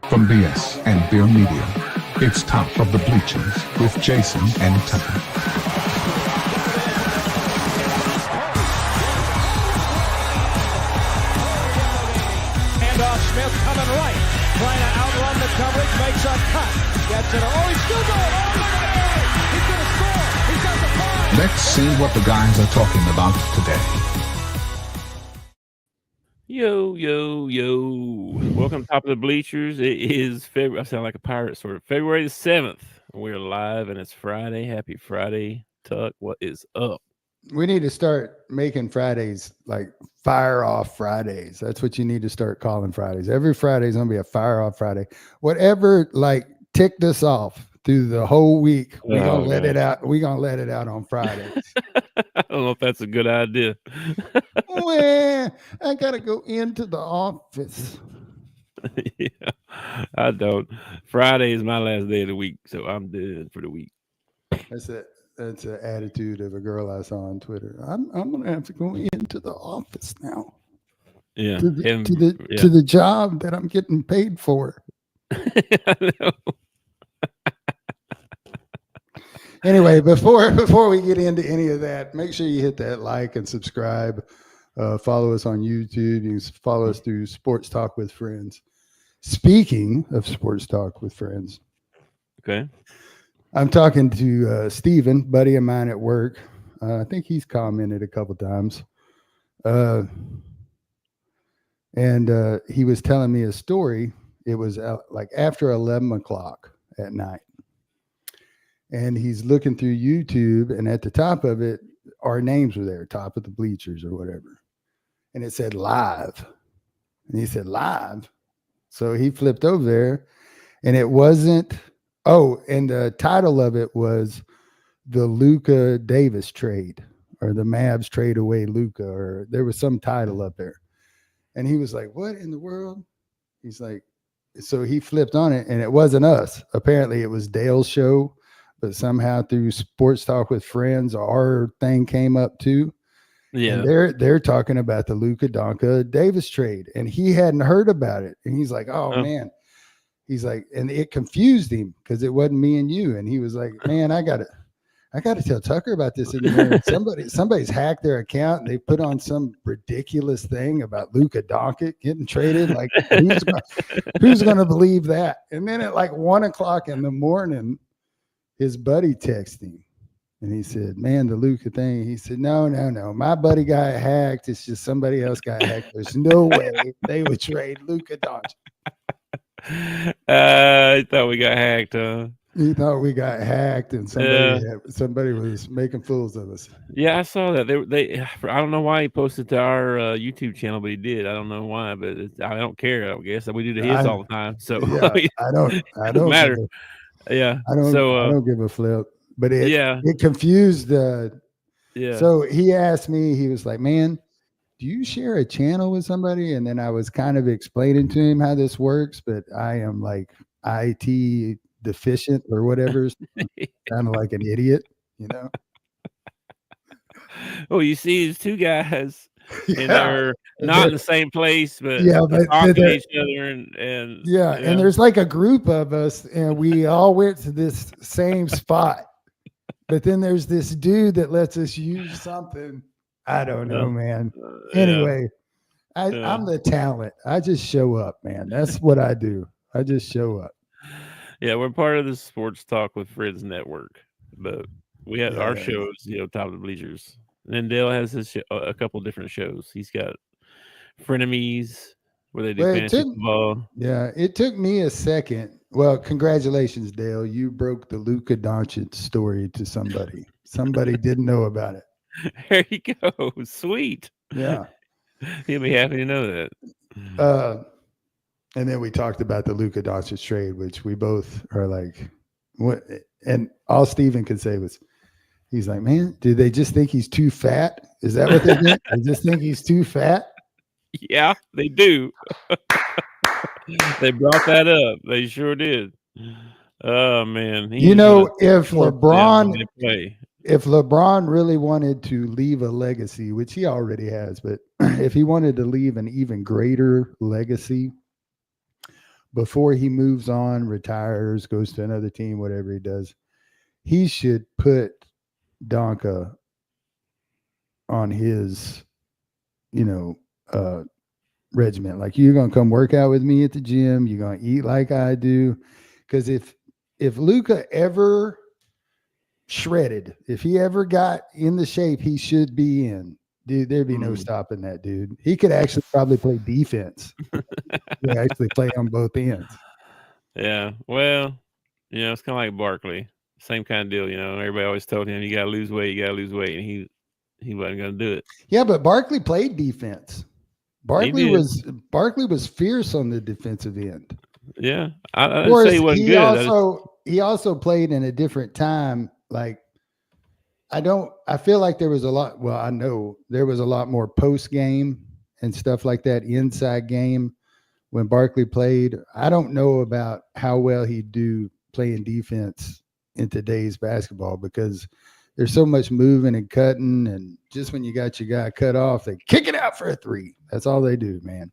From BS and Beer Media, it's Top of the Bleachers with Jason and Tucker. Handoff, Smith coming right, trying to outrun the coverage, makes a cut, gets it. Oh, he's still going all the way. He's going to score. He's got the five. Let's see what the guys are talking about today. Yo. Welcome to Top of the Bleachers. It is February. I sound like a pirate, sort of. February the 7th. We're live, and it's Friday. Happy Friday, Tuck. What is up? We need to start making Fridays like fire off Fridays. That's what you need to start calling Fridays. Every Friday is going to be a fire off Friday. Whatever, like, ticked us off through the whole week, we're going to let it out. We're going to let it out on Fridays. I don't know if that's a good idea. Well, I got to go into the office. Yeah, I don't. Friday is my last day of the week, so I'm dead for the week. That's it. That's an attitude of a girl I saw on Twitter. I'm going to have to go into the office now. Yeah. To the job that I'm getting paid for. I know. Anyway, before we get into any of that, make sure you hit that like and subscribe. Follow us on YouTube. You can follow us through Sports Talk with Friends. Speaking of Sports Talk with Friends, Okay. I'm talking to Steven, buddy of mine at work. I think he's commented a couple times. And he was telling me a story. It was like after 11 o'clock at night. And he's looking through YouTube, and at the top of it, our names were there, Top of the Bleachers or whatever. And it said live. And he said live. So he flipped over there, and it wasn't. Oh, and the title of it was the Luka Davis trade, or the Mavs trade away Luka, or there was some title up there. And he was like, what in the world? He's like, so he flipped on it, and it wasn't us. Apparently it was Dale's show, but somehow through Sports Talk with Friends, our thing came up too. Yeah. And they're talking about the Luka Davis trade, and he hadn't heard about it. And he's like, oh. Man. He's like, and it confused him because it wasn't me and you. And he was like, man, I gotta tell Tucker about this. Somebody's hacked their account, and they put on some ridiculous thing about Luka Doncic getting traded. Like, who's gonna believe that? And then at like 1 o'clock in the morning, his buddy texted him, and he said, man, the Luka thing. He said, no. My buddy got hacked. It's just somebody else got hacked. There's no way they would trade Luka Doncic. I thought we got hacked, huh? He thought we got hacked, and somebody was making fools of us. Yeah, I saw that. They I don't know why he posted to our YouTube channel, but he did. I don't know why, but I don't care. I guess we do to his all the time. So yeah, I don't matter. I don't give a flip. But it confused. So he asked me. He was like, "Man, do you share a channel with somebody?" And then I was kind of explaining to him how this works, but I am like IT deficient or whatever, kind of like an idiot, you know. Well, you see, these two guys, and they're not in the same place, but but talking to each other, and and there's like a group of us, and we all went to this same spot, but then there's this dude that lets us use something. I don't know, man. Anyway, I'm the talent. I just show up, man. That's what I do. I just show up. Yeah, we're part of the Sports Talk with Friends network, but we have our shows, Top of the Bleachers. And then Dale has his a couple different shows. He's got Frenemies, where they do fantasy football. Yeah, it took me a second. Well, congratulations, Dale. You broke the Luka Doncic story to somebody. Somebody didn't know about it. There you go. Sweet. Yeah. He'll be happy to know that. And then we talked about the Luka Doncic trade, which we both are like, what? And all Steven could say was, he's like, man, do they just think he's too fat? Is that what they think? They just think he's too fat? Yeah, they do. They brought that up. They sure did. Oh, man. If LeBron really wanted to leave a legacy, which he already has, but if he wanted to leave an even greater legacy, before he moves on, retires, goes to another team, whatever he does, he should put Donka on his, regiment. Like, you're going to come work out with me at the gym. You're going to eat like I do. Because if Luka ever shredded, if he ever got in the shape he should be in, dude, there'd be no stopping that dude. He could actually probably play defense. He could actually play on both ends. Yeah. Well, it's kind of like Barkley. Same kind of deal. Everybody always told him, you got to lose weight. And he wasn't going to do it. Yeah, but Barkley played defense. Barkley was fierce on the defensive end. Yeah. I didn't say he wasn't good. He also played in a different time. Like, I feel like there was a lot. Well, I know there was a lot more post game and stuff like that, inside game when Barkley played. I don't know about how well he'd do playing defense in today's basketball, because there's so much moving and cutting, and just when you got your guy cut off, they kick it out for a three. That's all they do, man.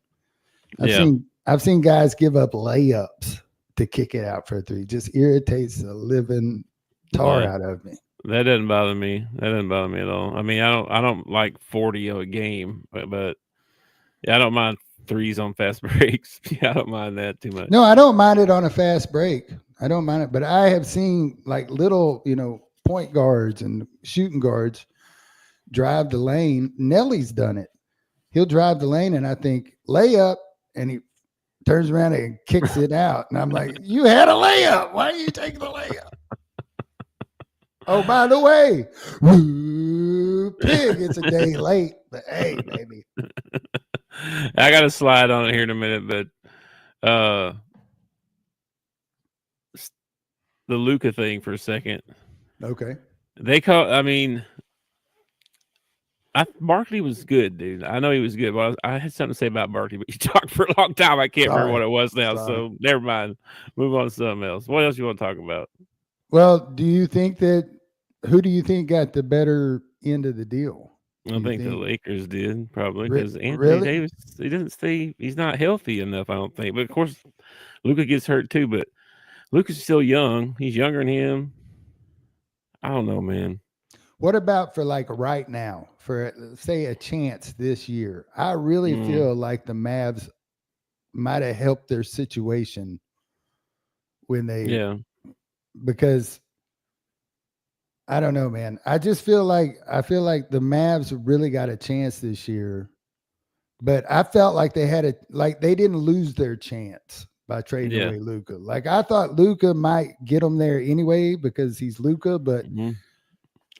I've seen guys give up layups to kick it out for a three. Just irritates the living tar out of me. That doesn't bother me. That doesn't bother me at all. I mean, I don't like 40 a game, but yeah, I don't mind threes on fast breaks. Yeah, I don't mind that too much. No, I don't mind it on a fast break. I don't mind it, but I have seen like little, point guards and shooting guards drive the lane. Nelly's done it. He'll drive the lane, and I think layup, and he turns around and kicks it out. And I'm like, you had a layup. Why are you taking the layup? Oh, by the way, pig, it's a day late, but hey, baby. I got to slide on it here in a minute, but the Luka thing for a second. Okay. Barkley was good, dude. I know he was good, but I had something to say about Barkley, but you talked for a long time. I can't remember what it was now, so never mind. Move on to something else. What else you want to talk about? Well, who do you think got the better end of the deal? I think the Lakers did, probably, because Anthony Davis, he doesn't stay. He's not healthy enough, I don't think. But of course, Luka gets hurt too. But Luka's still young. He's younger than him. I don't know, man. What about for like right now, for say a chance this year? I really feel like the Mavs might have helped their situation when because I don't know, man. I feel like the Mavs really got a chance this year, but I felt like they didn't lose their chance by trading away Luka. Like, I thought Luka might get them there anyway because he's Luka, but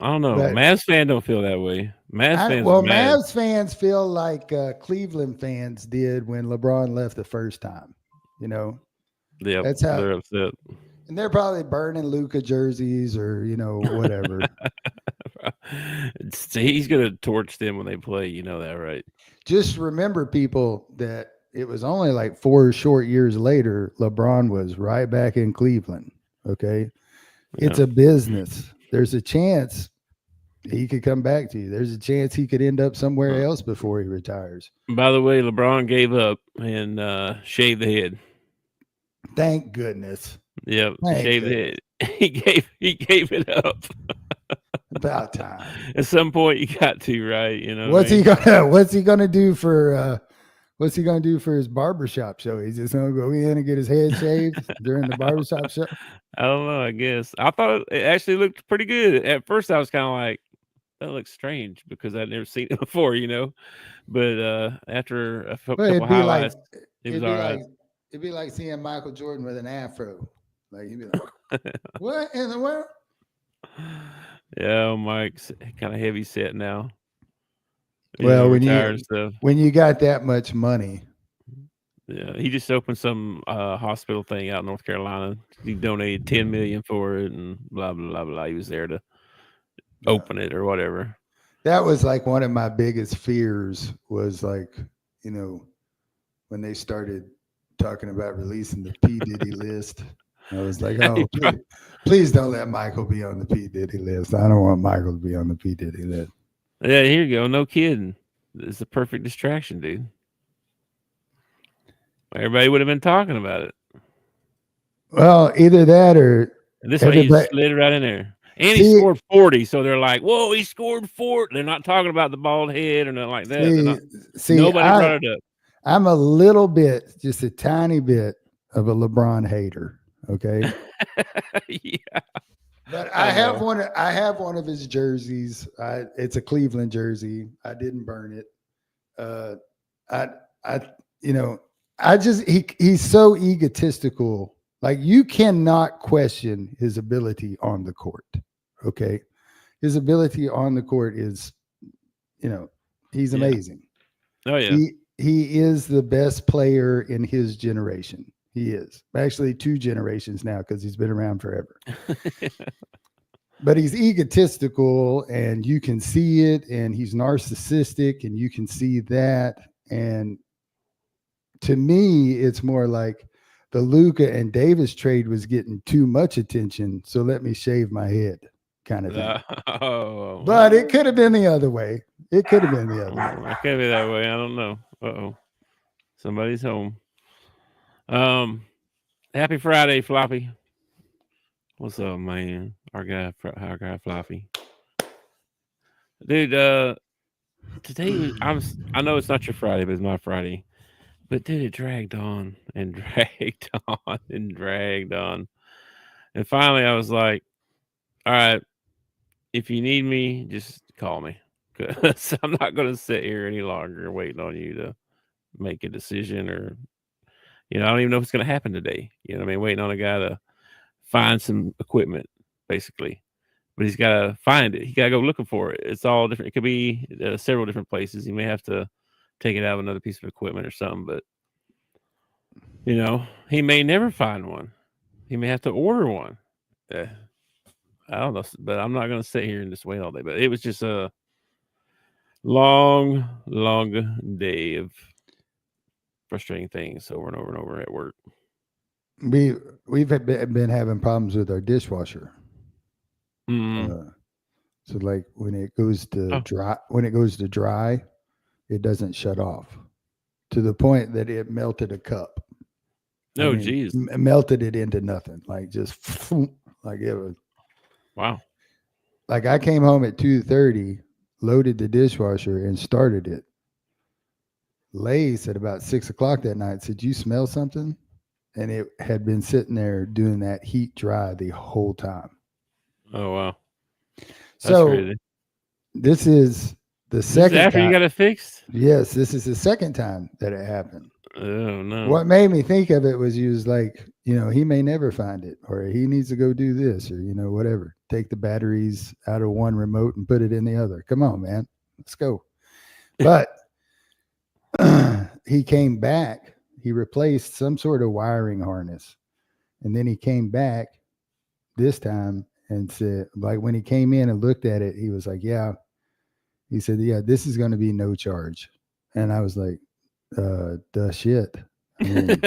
I don't know. Mavs fans don't feel that way. Mavs fans feel like Cleveland fans did when LeBron left the first time. Yeah, that's how they're upset. And they're probably burning Luka jerseys or, whatever. He's going to torch them when they play. You know that, right? Just remember, people, that it was only like 4 short years later, LeBron was right back in Cleveland. Okay. Yeah. It's a business. There's a chance he could come back to you. There's a chance he could end up somewhere else before he retires. By the way, LeBron gave up and shaved the head. Thank goodness. Yep, shaved the head. He gave it up. About time. At some point, you got to, right? What's he gonna do for his barbershop show? He's just gonna go in and get his head shaved during the barbershop show. I don't know. I guess I thought it actually looked pretty good. At first, I was kind of like, that looks strange because I'd never seen it before, But after a couple highlights, it was all right. It'd be like seeing Michael Jordan with an afro. Like, you'd be like, what in the world? Yeah, Mike's kind of heavy set now. Well, when you got that much money. Yeah, he just opened some hospital thing out in North Carolina. He donated $10 million for it and blah, blah, blah, blah. He was there to open it or whatever. That was like one of my biggest fears was like, when they started talking about releasing the P. Diddy list. I was like, oh, please don't let Michael be on the P. Diddy list. I don't want Michael to be on the P. Diddy list. Yeah, here you go. No kidding. It's a perfect distraction, dude. Everybody would have been talking about it. Well, either that or And this way he slid right in there. And he scored 40, so they're like, "Whoa, he scored 40." They're not talking about the bald head or nothing like that. Nobody brought it up. I'm a little bit, just a tiny bit of a LeBron hater. Okay. Yeah. But I have one of his jerseys. It's a Cleveland jersey. I didn't burn it. He's so egotistical. Like, you cannot question his ability on the court. Okay. His ability on the court is, he's amazing. Oh yeah. He is the best player in his generation. He is actually 2 generations now, because he's been around forever. But he's egotistical, and you can see it, and he's narcissistic, and you can see that. And to me, it's more like the Luka and Davis trade was getting too much attention, so let me shave my head kind of thing. But it could have been the other way. It could have been the other way. It could be that way. I don't know. Uh-oh. Somebody's home. Happy Friday, Floppy. What's up, man? Our guy Floppy. Dude, today I know it's not your Friday, but it's my Friday. But dude, it dragged on and dragged on and dragged on. And finally I was like, all right, if you need me, just call me. Because I'm not going to sit here any longer waiting on you to make a decision, or, I don't even know if it's going to happen today. You know what I mean? Waiting on a guy to find some equipment, basically. But he's got to find it. He got to go looking for it. It's all different. It could be several different places. He may have to take it out of another piece of equipment or something, but he may never find one. He may have to order one. I don't know, but I'm not going to sit here and just wait all day. But it was just a long day of frustrating things over and over and over at work. We've been having problems with our dishwasher. So like when it goes to dry, it doesn't shut off, to the point that it melted a cup. Geez. Melted it into nothing. Like, just like it was. Wow. Like, I came home at 2:30, loaded the dishwasher and started it. Lace at about 6:00 that night said, "You smell something?" And it had been sitting there doing that heat dry the whole time. Oh, wow. That's crazy. This is the second after time. You got it fixed? Yes, this is the second time that it happened. Oh, no. What made me think of it was, he was like, he may never find it, or he needs to go do this, or, whatever. Take the batteries out of one remote and put it in the other. Come on, man. Let's go. But he came back. He replaced some sort of wiring harness. And then he came back this time and said, like, when he came in and looked at it, he was like, yeah. He said, yeah, this is going to be no charge. And I was like, duh shit. I mean,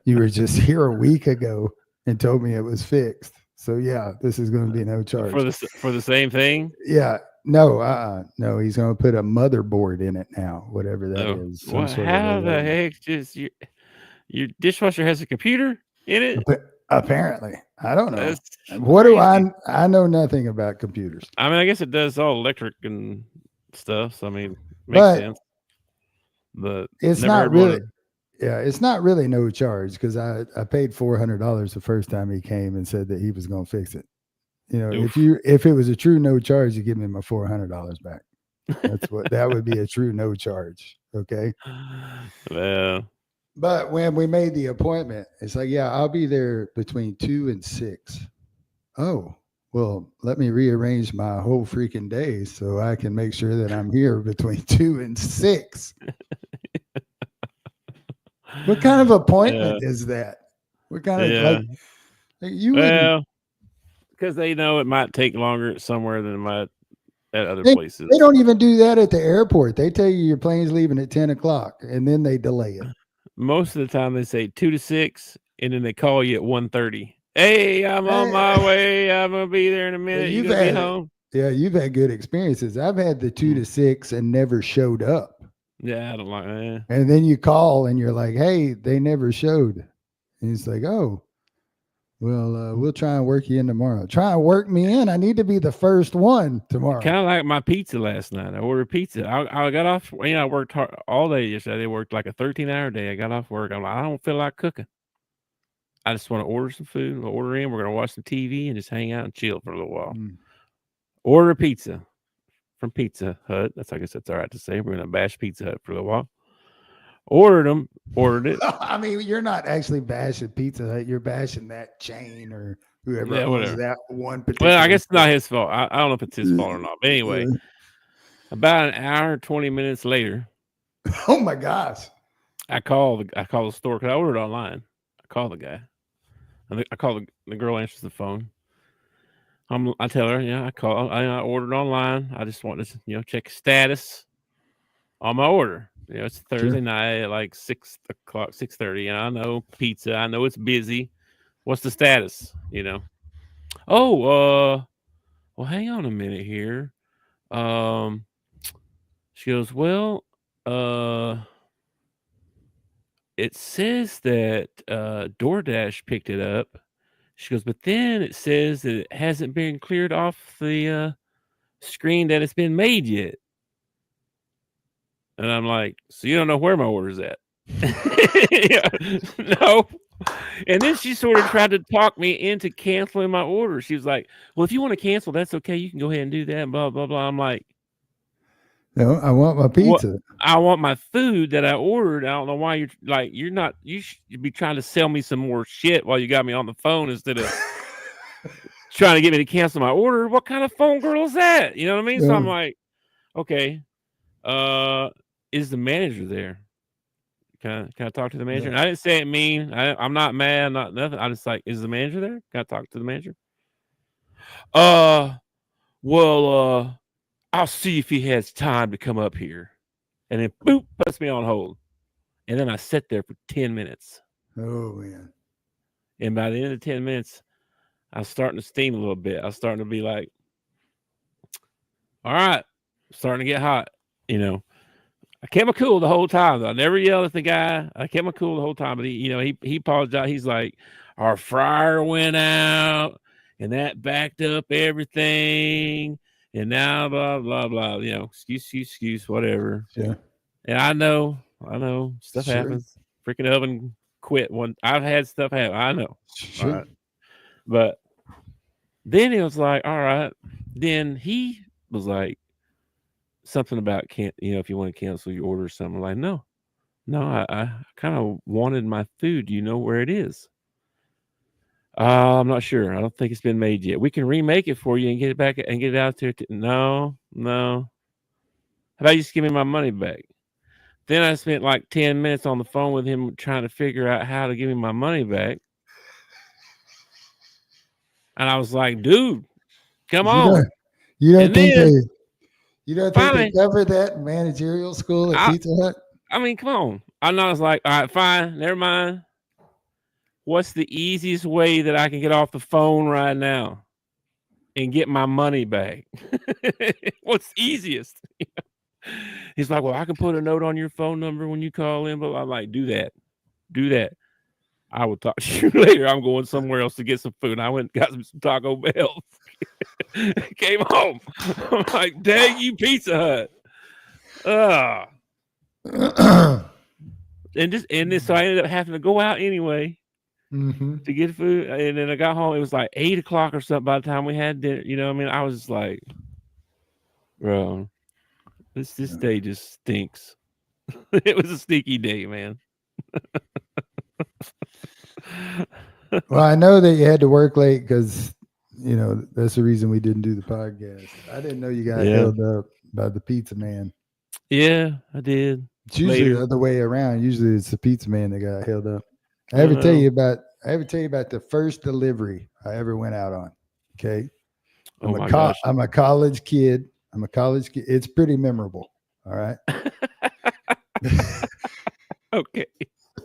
you were just here a week ago and told me it was fixed. So yeah, this is going to be no charge. For the same thing? Yeah. No, no, he's going to put a motherboard in it now, whatever that is. Well, how the heck just your dishwasher has a computer in it? Apparently. I don't know. That's what crazy. do I know nothing about computers. I mean, I guess it does all electric and stuff. So I mean, makes sense. But it's not really. Yeah, it's not really no charge, because I paid $400 the first time he came and said that he was going to fix it. Oof. If it was a true no charge, you give me my $400 back. That would be a true no charge. Okay. Yeah. But when we made the appointment, it's like, yeah, I'll be there between 2 and 6. Oh, well, let me rearrange my whole freaking day so I can make sure that I'm here between 2 and 6. What kind of appointment is that? What kind of like you? Well, because they know it might take longer somewhere than it might at other places. They don't even do that at the airport. They tell you your plane's leaving at 10 o'clock, and then they delay it. Most of the time they say 2 to 6, and then they call you at 1:30. Hey, I'm on my way. I'm gonna be there in a minute. You gonna be home? Yeah, you've had good experiences. I've had the 2 to 6 and never showed up. Yeah, I don't like that. And then you call and you're like, hey, they never showed. And he's like, oh, well, we'll try and work you in tomorrow. Try and work me in. I need to be the first one tomorrow. Kind of like my pizza last night. I ordered pizza. I got off. I worked hard all day yesterday. I worked like a 13-hour day. I got off work. I'm like, I don't feel like cooking. I just want to order some food. We'll order in. We're gonna watch some TV and just hang out and chill for a little while. Order a pizza from Pizza Hut. I guess that's all right to say. We're gonna bash Pizza Hut for a little while. Ordered it. I mean, you're not actually bashing Pizza Hut. You're bashing that chain or whoever owns that one particular. Well, I guess it's not his fault. I don't know if it's his fault or not. But anyway, about an hour, 20 minutes later. Oh my gosh! I call the store because I ordered online. I call the guy. I call the girl, answers the phone. I tell her, I ordered online. I just want to, check status on my order. It's Thursday night at like 6 o'clock, 6:30, and I know pizza. I know it's busy. What's the status? Oh, well, hang on a minute here. She goes, well, it says that DoorDash picked it up. She goes, but then it says that it hasn't been cleared off the screen that it's been made yet. And I'm like, so you don't know where my order's at? No. And then she sort of tried to talk me into canceling my order. She was like, well, if you want to cancel, that's okay. You can go ahead and do that. Blah, blah, blah. I'm like, no, I want my pizza. Well, I want my food that I ordered. I don't know why you should be trying to sell me some more shit while you got me on the phone instead of trying to get me to cancel my order. What kind of phone girl is that? You know what I mean? Yeah. So I'm like, okay, is the manager there? Can I talk to the manager? Yeah. And I didn't say it mean. I'm not mad, not nothing. I just like, is the manager there? Can I talk to the manager? Well, I'll see if he has time to come up here. And then boop, puts me on hold. And then I sit there for 10 minutes. Oh, man. And by the end of the 10 minutes, I was starting to steam a little bit. I was starting to be like, all right, starting to get hot. I kept my cool the whole time. I never yelled at the guy. I kept my cool the whole time. But he apologized. He's like, our fryer went out and that backed up everything. And now blah, blah, blah, excuse, whatever. Yeah. And I know stuff happens. Freaking oven quit one. I've had stuff happen. I know. Sure. Right. But then he was like, all right. Then he was like, something about if you want to cancel your order or something. I'm like, no, I kind of wanted my food. Do you know where it is? I'm not sure. I don't think it's been made yet. We can remake it for you and get it back and get it out there. No. How about you just give me my money back? Then I spent like 10 minutes on the phone with him trying to figure out how to give me my money back. And I was like, dude, come on. You don't think they covered that in managerial school at Pizza Hut? I mean, come on. I was like, all right, fine, never mind. What's the easiest way that I can get off the phone right now and get my money back? What's easiest? He's like, well, I can put a note on your phone number when you call in, but I'm like, do that. I will talk to you later. I'm going somewhere else to get some food. I went and got some Taco Bell. Came home. I'm like, dang you, Pizza Hut. So I ended up having to go out anyway to get food. And then I got home. It was like 8 o'clock or something by the time we had dinner. You know what I mean? I was just like, bro, this day just stinks. It was a stinky day, man. Well, I know that you had to work late because, that's the reason we didn't do the podcast. I didn't know you got held up by the pizza man. Yeah, I did. It's usually the other way around. Usually it's the pizza man that got held up. I ever tell you about the first delivery I ever went out on. Okay. I'm a college kid. It's pretty memorable. All right. Okay.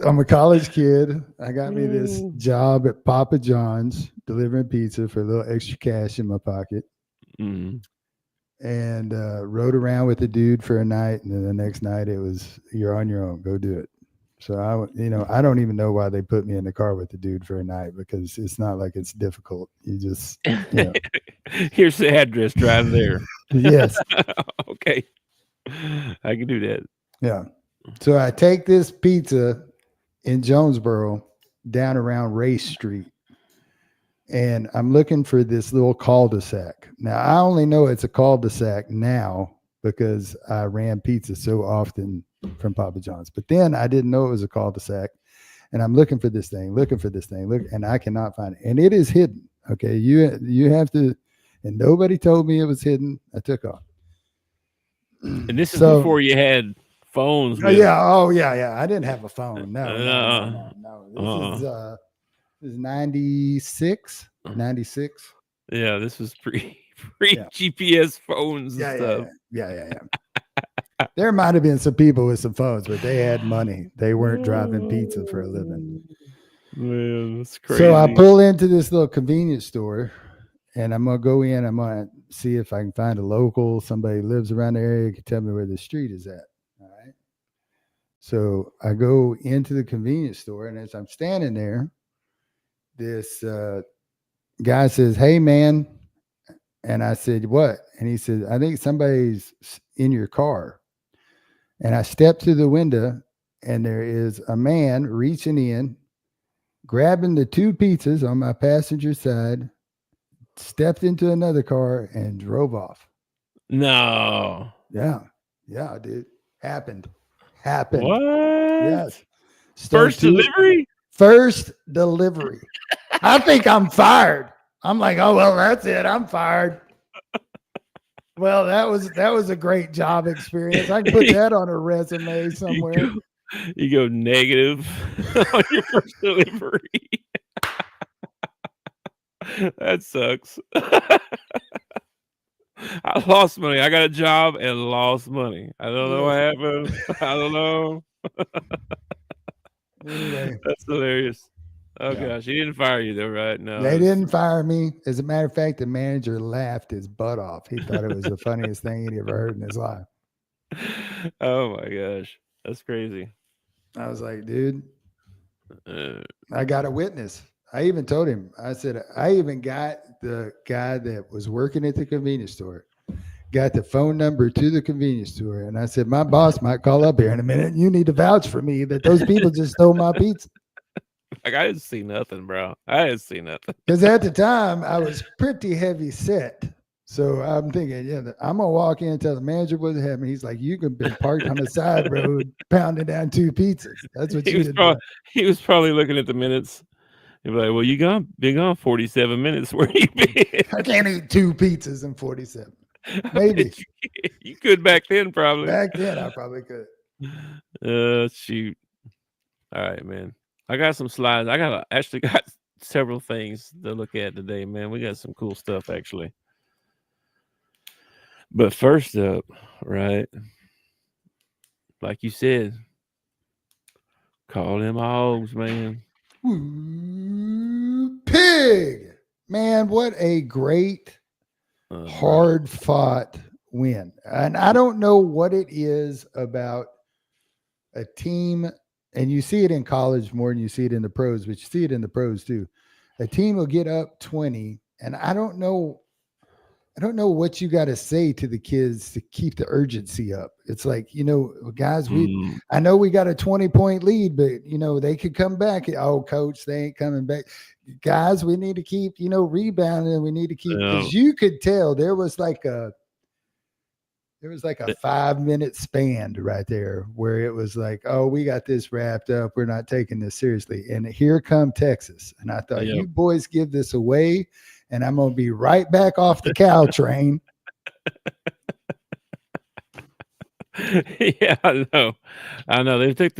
I'm a college kid. I got me this job at Papa John's delivering pizza for a little extra cash in my pocket. Mm-hmm. And rode around with the dude for a night. And then the next night it was, you're on your own. Go do it. So I don't even know why they put me in the car with the dude for a night, because it's not like it's difficult. You just, Here's the address. Drive there. yes. Okay. I can do that. Yeah. So I take this pizza in Jonesboro down around Race Street, and I'm looking for this little cul-de-sac. Now, I only know it's a cul-de-sac now because I ran pizza so often from Papa John's. But then I didn't know it was a cul-de-sac, and I'm looking for this thing, and I cannot find it. And it is hidden. Okay. You have to, and nobody told me it was hidden. I took off. And this is before you had phones. Oh, yeah. I didn't have a phone. No. This is 96. Yeah, this was pre GPS phones and stuff. Yeah. There might have been some people with some phones, but they had money. They weren't driving pizza for a living. Man, that's crazy. So I pull into this little convenience store, and I'm going to go in. I'm going to see if I can find a local, somebody who lives around the area, can tell me where the street is at. All right. So I go into the convenience store, and as I'm standing there, this guy says, "Hey, man." And I said, "What?" And he said, "I think somebody's in your car." And I stepped through the window, and there is a man reaching in, grabbing the 2 pizzas on my passenger side, stepped into another car, and drove off. No. Yeah, dude. Happened. What? Yes. First delivery? First delivery. I think I'm fired. I'm like, oh, well, that's it. I'm fired. Well, that was a great job experience. I can put that on a resume somewhere. You go negative on your first delivery. That sucks. I lost money. I got a job and lost money. I don't know what happened. I don't know. Anyway. That's hilarious. Oh, gosh. He didn't fire you, though, right? No. They didn't fire me. As a matter of fact, the manager laughed his butt off. He thought it was the funniest thing he'd ever heard in his life. Oh, my gosh. That's crazy. I was like, dude, I got a witness. I even told him, I said, I even got the guy that was working at the convenience store, got the phone number to the convenience store. And I said, my boss might call up here in a minute. You need to vouch for me that those people just stole my pizza. Like, I didn't see nothing, bro. I didn't see nothing. Because at the time, I was pretty heavy set. So I'm thinking, I'm going to walk in and tell the manager what's happening. He's like, you could be parked on the side road, pounding down 2 pizzas. That's what he was probably looking at the minutes. He'd be like, well, been gone 47 minutes. Where you been? I can't eat 2 pizzas in 47. Maybe. You could back then, probably. Back then, I probably could. Shoot. All right, man. I got some slides. I actually got several things to look at today, man. We got some cool stuff, actually. But first up, right, like you said, call them Hogs, man. Pig! Man, what a great, hard-fought win. And I don't know what it is about a team, and you see it in college more than you see it in the pros, but you see it in the pros too. A team will get up 20, and I don't know what you got to say to the kids to keep the urgency up. It's like, guys, I know we got a 20-point lead, but they could come back. Oh, coach, they ain't coming back. Guys, we need to keep, rebounding. We need to keep, because you could tell there was like a 5-minute span right there where it was like, oh, we got this wrapped up. We're not taking this seriously. And here come Texas. And I thought, you boys give this away, and I'm going to be right back off the cow train. Yeah, I know. They took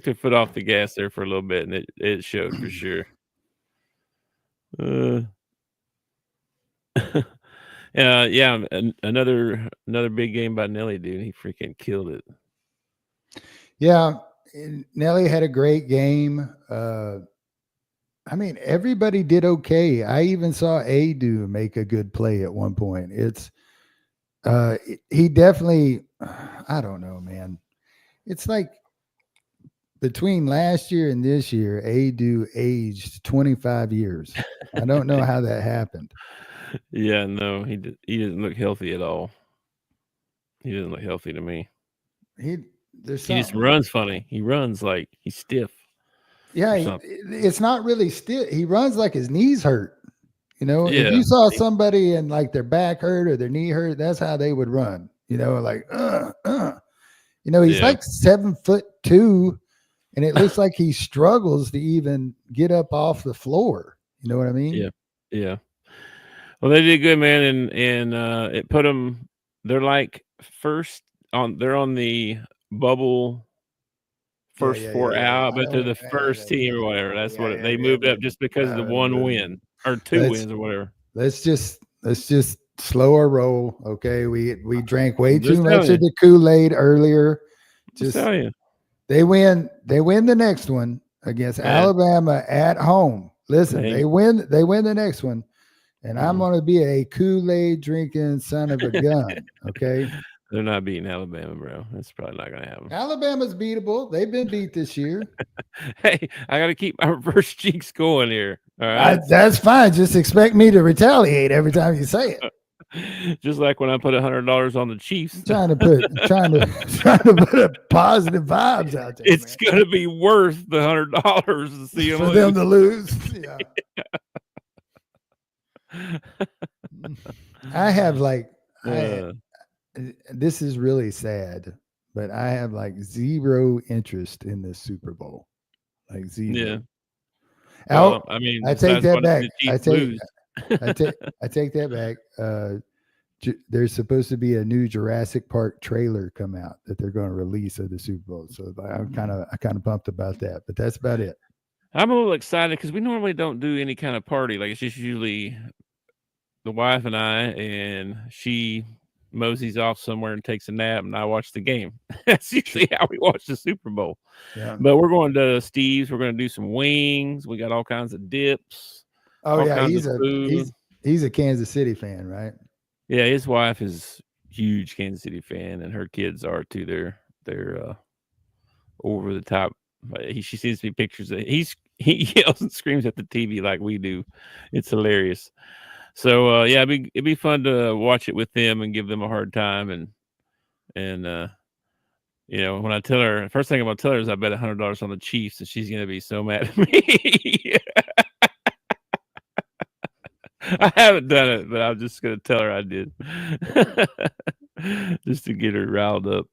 their foot off the gas there for a little bit, and it showed for sure. Another big game by Nelly, dude. He freaking killed it. Yeah, Nelly had a great game. Everybody did okay. I even saw Adu make a good play at one point. He definitely, I don't know, man. It's like between last year and this year, Adu aged 25 years. I don't know how that happened. Yeah, no, he doesn't look healthy at all. He doesn't look healthy to me. He just runs funny. He runs like he's stiff. Yeah, it's not really stiff. He runs like his knees hurt. You know, Yeah. if you saw somebody and like their back hurt or their knee hurt, that's how they would run. You know, like You know, he's like 7'2", and it looks like he struggles to even get up off the floor. You know what I mean? Yeah, yeah. Well, they did good, man, and it put them. They're like they're on the bubble. First four out, but they're the first team or whatever. That's what they moved up just because of the one win or two wins or whatever. Let's just slow our roll, okay? We drank way too much of the Kool-Aid earlier. Just tell you, they win the next one against Alabama at home. Listen, they win the next one, and I'm going to be a Kool-Aid drinking son of a gun, okay? They're not beating Alabama, bro. That's probably not going to happen. Alabama's beatable. They've been beat this year. Hey, I got to keep my reverse cheeks going here. All right, that's fine. Just expect me to retaliate every time you say it. Just like when I put $100 on the Chiefs. Trying to put a positive vibes out there. It's going to be worth the $100 to see for them to lose. Yeah. I have this is really sad, but I have like zero interest in this Super Bowl. Like zero. Yeah. Well, I mean, I take that back. I take that back. There's supposed to be a new Jurassic Park trailer come out that they're going to release of the Super Bowl. So I'm kind of pumped about that, but that's about it. I'm a little excited because we normally don't do any kind of party. Like, it's just usually the wife and I, and she moseys off somewhere and takes a nap, and I watch the game. That's usually how we watch the Super Bowl. Yeah. But we're going to Steve's. We're going to do some wings. We got all kinds of dips. Oh yeah, he's a Kansas City fan, right? Yeah, his wife is a huge Kansas City fan, and her kids are too. They're over the top. She sends me pictures. He yells and screams at the TV like we do. It's hilarious. So yeah, it'd be fun to watch it with them and give them a hard time, and you know, when I tell her, first thing I'm gonna tell her is I bet $100 on the Chiefs, and she's gonna be so mad at me. I haven't done it, but I'm just gonna tell her I did, just to get her riled up.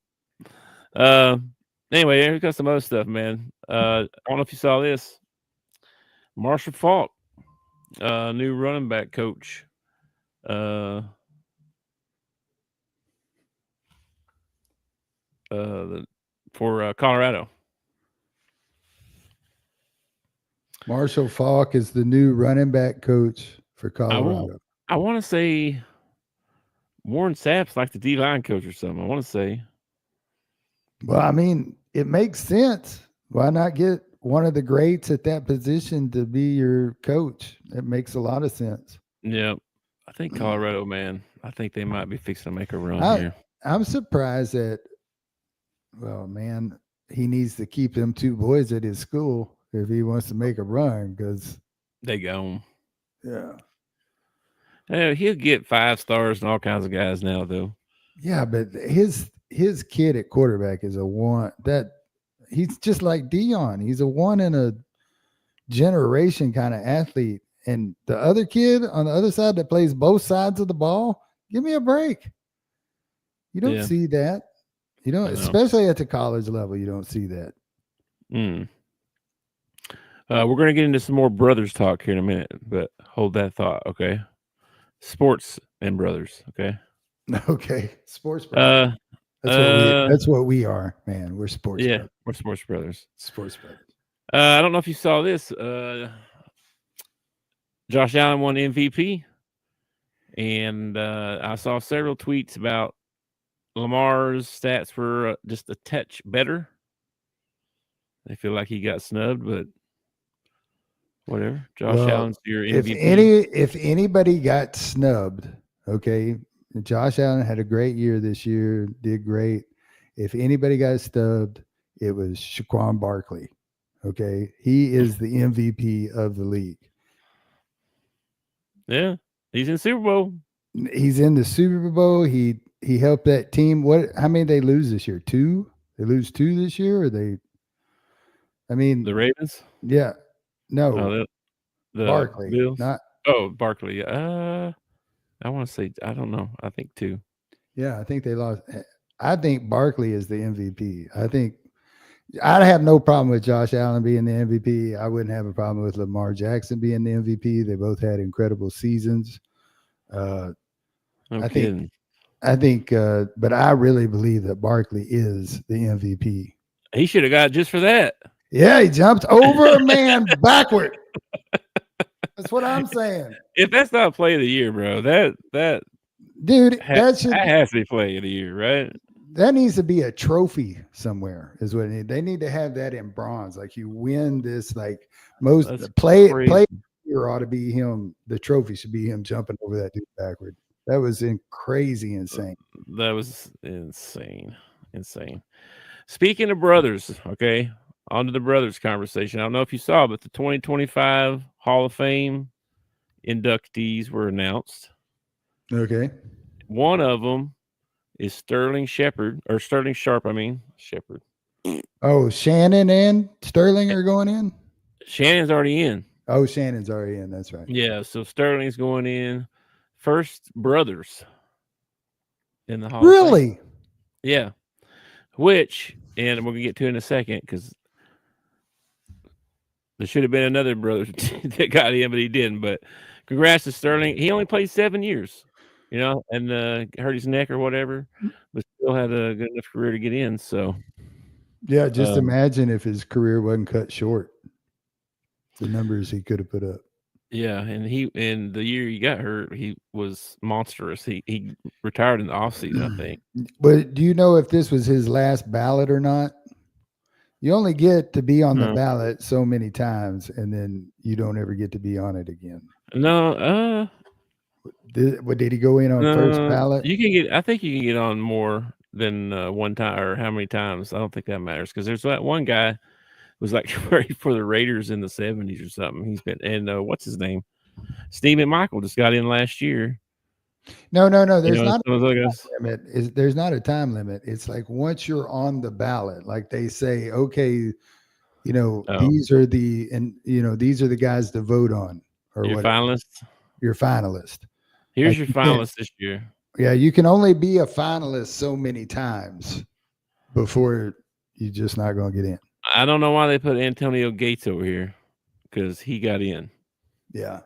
Anyway, here comes some other stuff, man. I don't know if you saw this. Marshall Faulk, new running back coach. For Colorado. Marshall Faulk is the new running back coach for Colorado. I want to say Warren Sapp's like the D-line coach or something. I want to say. Well, I mean, it makes sense. Why not get one of the greats at that position to be your coach? It makes a lot of sense. Yeah. I think Colorado, man, I think they might be fixing to make a run here. I'm surprised that, well, man, he needs to keep them two boys at his school if he wants to make a run, because they go. Yeah. He'll get 5 stars and all kinds of guys now, though. Yeah, but his kid at quarterback is a one that he's just like Dion. He's a one in a generation kind of athlete. And the other kid on the other side that plays both sides of the ball, give me a break. You don't see that. You don't, especially at the college level, you don't see that. We're going to get into some more brothers talk here in a minute, but hold that thought, okay? Sports and brothers, okay? Okay, sports brothers. That's what we are, man. We're sports brothers. We're sports brothers. Sports brothers. I don't know if you saw this. Josh Allen won MVP, and I saw several tweets about Lamar's stats were just a touch better. They feel like he got snubbed, but whatever. Josh Allen's your MVP. If anybody got snubbed, okay, Josh Allen had a great year this year, did great. If anybody got snubbed, it was Saquon Barkley. Okay. He is the MVP of the league. Yeah. He's in Super Bowl. He's in the Super Bowl. He helped that team. How many they lose this year? 2? They lose 2 this year, or The Ravens? Yeah. No. Oh, the Barkley. Bills? Not Barkley. I want to say, I don't know. I think 2. Yeah, I think they lost. I think Barkley is the MVP. I'd have no problem with Josh Allen being the MVP. I wouldn't have a problem with Lamar Jackson being the MVP. They both had incredible seasons. No I kidding. think, but I really believe that Barkley is the MVP. He should have got it just for that. Yeah, he jumped over a man backward. That's what I'm saying. If that's not play of the year, bro, that dude, that has to be play of the year, right? That needs to be a trophy somewhere. Is what it needs. They need to have that in bronze. Like you win this, like most play year ought to be him. The trophy should be him jumping over that dude backward. That was crazy insane. That was insane. Speaking of brothers, okay, on to the brothers conversation. I don't know if you saw, but the 2025 Hall of Fame inductees were announced. Okay. One of them is Sterling Sharp. Shepard. Oh, Shannon and Sterling are going in? Shannon's already in. Oh, Shannon's already in. That's right. Yeah, so Sterling's going in. First brothers in the Hall of Fame. Yeah. Which, and we're going to get to in a second, because there should have been another brother that got in, but he didn't. But congrats to Sterling. He only played 7 years, and hurt his neck or whatever, but still had a good enough career to get in. So, yeah, just imagine if his career wasn't cut short. The numbers he could have put up. Yeah, and in the year he got hurt, he was monstrous. He retired in the offseason, I think. But do you know if this was his last ballot or not? You only get to be on the ballot so many times, and then you don't ever get to be on it again. No, did he go in on first ballot? I think you can get on more than one time, or how many times. I don't think that matters, because there's that one guy was like for the Raiders in the 70s or something. He's been, and what's his name? Steve McMichael just got in last year. No. There's not a time limit. There's not a time limit. It's like once you're on the ballot, like they say, okay, these are the guys to vote on, or your finalists. Your finalist. Here's your finalist this year. Yeah, you can only be a finalist so many times before you're just not going to get in. I don't know why they put Antonio Gates over here, because he got in. Yeah.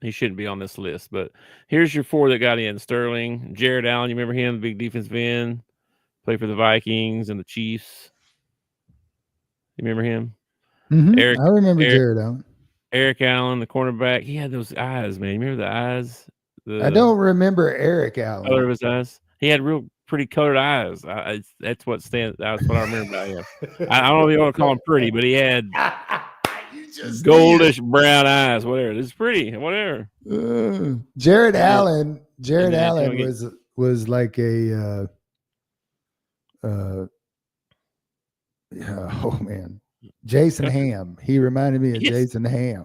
He shouldn't be on this list, but here's your 4 that got in. Sterling, Jared Allen, you remember him, the big defensive end, played for the Vikings and the Chiefs. You remember him? Mm-hmm. I remember Jared Allen. Eric Allen, the cornerback. He had those eyes, man. You remember the eyes? I don't remember Eric Allen. Color of his eyes. He had real pretty colored eyes. That's what I remember about him. I don't know if you want to call him pretty, but he had goldish brown eyes. Whatever. It's pretty. Whatever. Jared Allen was like a. Oh man, Jason Ham. He reminded me of Jason Ham.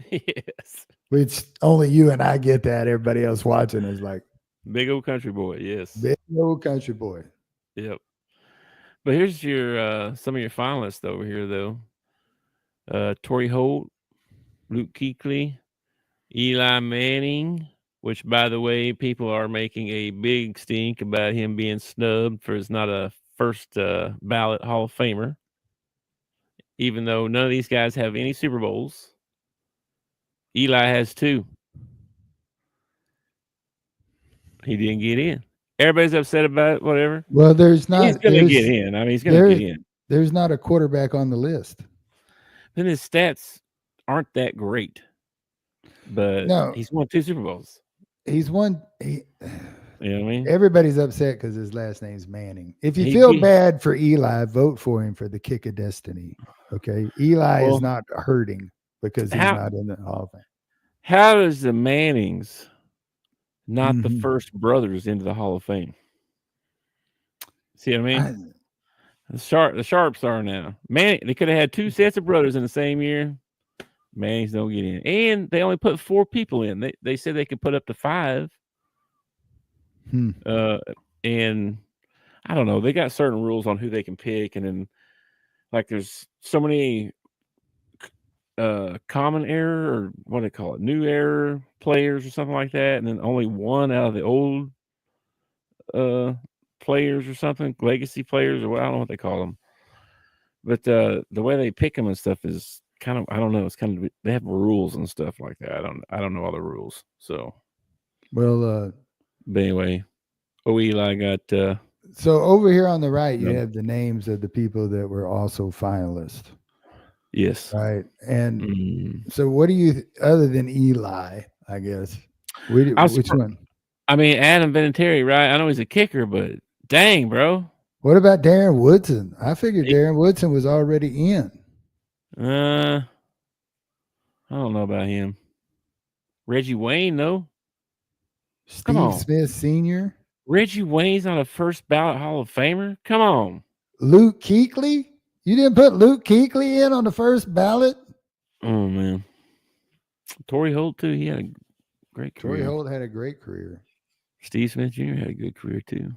Yes. Which only you and I get that. Everybody else watching is like big old country boy. Yes. Big old country boy. Yep. But here's your some of your finalists over here though. Torrey Holt, Luke Kuechly, Eli Manning, which by the way, people are making a big stink about him being snubbed for his not a first ballot Hall of Famer, even though none of these guys have any Super Bowls. Eli has 2. He didn't get in. Everybody's upset about it, whatever. Well, he's going to get in. I mean, he's going to get in. There's not a quarterback on the list. Then his stats aren't that great. But he's won 2 Super Bowls. He's won. You know what I mean? Everybody's upset because his last name's Manning. If you feel bad for Eli, vote for him for the kick of destiny. Okay? Eli is not hurting because he's not in the Hall of Fame. How does the Mannings not the first brothers into the Hall of Fame? See what I mean? The Sharps are now. Man, they could have had 2 sets of brothers in the same year. Mannings don't get in. And they only put 4 people in. They said they could put up to 5. And I don't know. They got certain rules on who they can pick, and then like there's so many common error, or what do they call it, new error players or something like that, and then only one out of the old players or something, legacy players, or I don't know what they call them. But the way they pick them and stuff is kind of, I don't know. It's kind of, they have rules and stuff like that. I don't know all the rules. So, well, but anyway, Eli got. So over here on the right, you have the names of the people that were also finalists. Yes. Right. And so what do you, other than Eli, I guess, which one? I mean, Adam Vinatieri, right? I know he's a kicker, but dang, bro. What about Darren Woodson? I figured Darren Woodson was already in. I don't know about him. Reggie Wayne, though. Steve Smith Sr. Reggie Wayne's not a first ballot Hall of Famer. Come on. Luke Kuechly? You didn't put Luke Kuechly in on the first ballot? Oh, man. Torrey Holt, too. He had a great career. Torrey Holt had a great career. Steve Smith Jr. had a good career, too.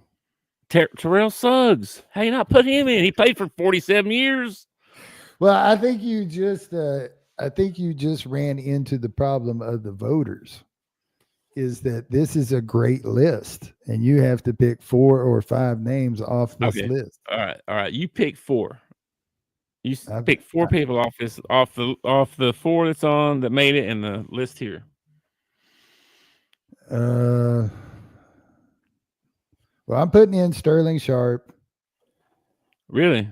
Terrell Suggs. How you not put him in? He played for 47 years. Well, I think you just ran into the problem of the voters. Is that this is a great list, and you have to pick 4 or 5 names off this list. All right. You pick 4. You pick 4 people off the 4 that's on that made it in the list here. Well, I'm putting in Sterling Sharp. Really?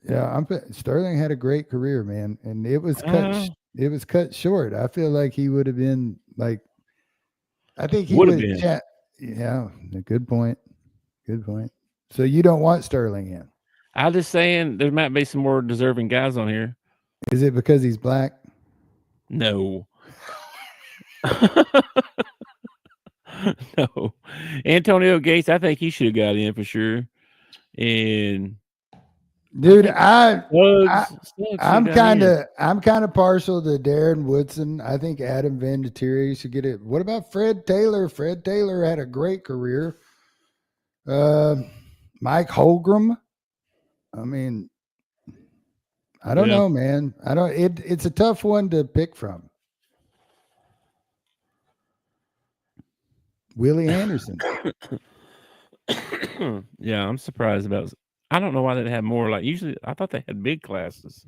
Yeah, Sterling had a great career, man, and it was cut. It was cut short. I feel like he would have been like. I think he would have been. Yeah, good point. Good point. So you don't want Sterling in? I'm just saying there might be some more deserving guys on here. Is it because he's black? No. No. Antonio Gates, I think he should have got in for sure. And dude, I'm kind of partial to Darren Woodson. I think Adam Vinatieri should get it. What about Fred Taylor? Fred Taylor had a great career. Mike Holmgren. I mean, I don't know, man. It's a tough one to pick from. Willie Anderson. Yeah, I'm surprised about. I don't know why they have more. Like usually, I thought they had big classes.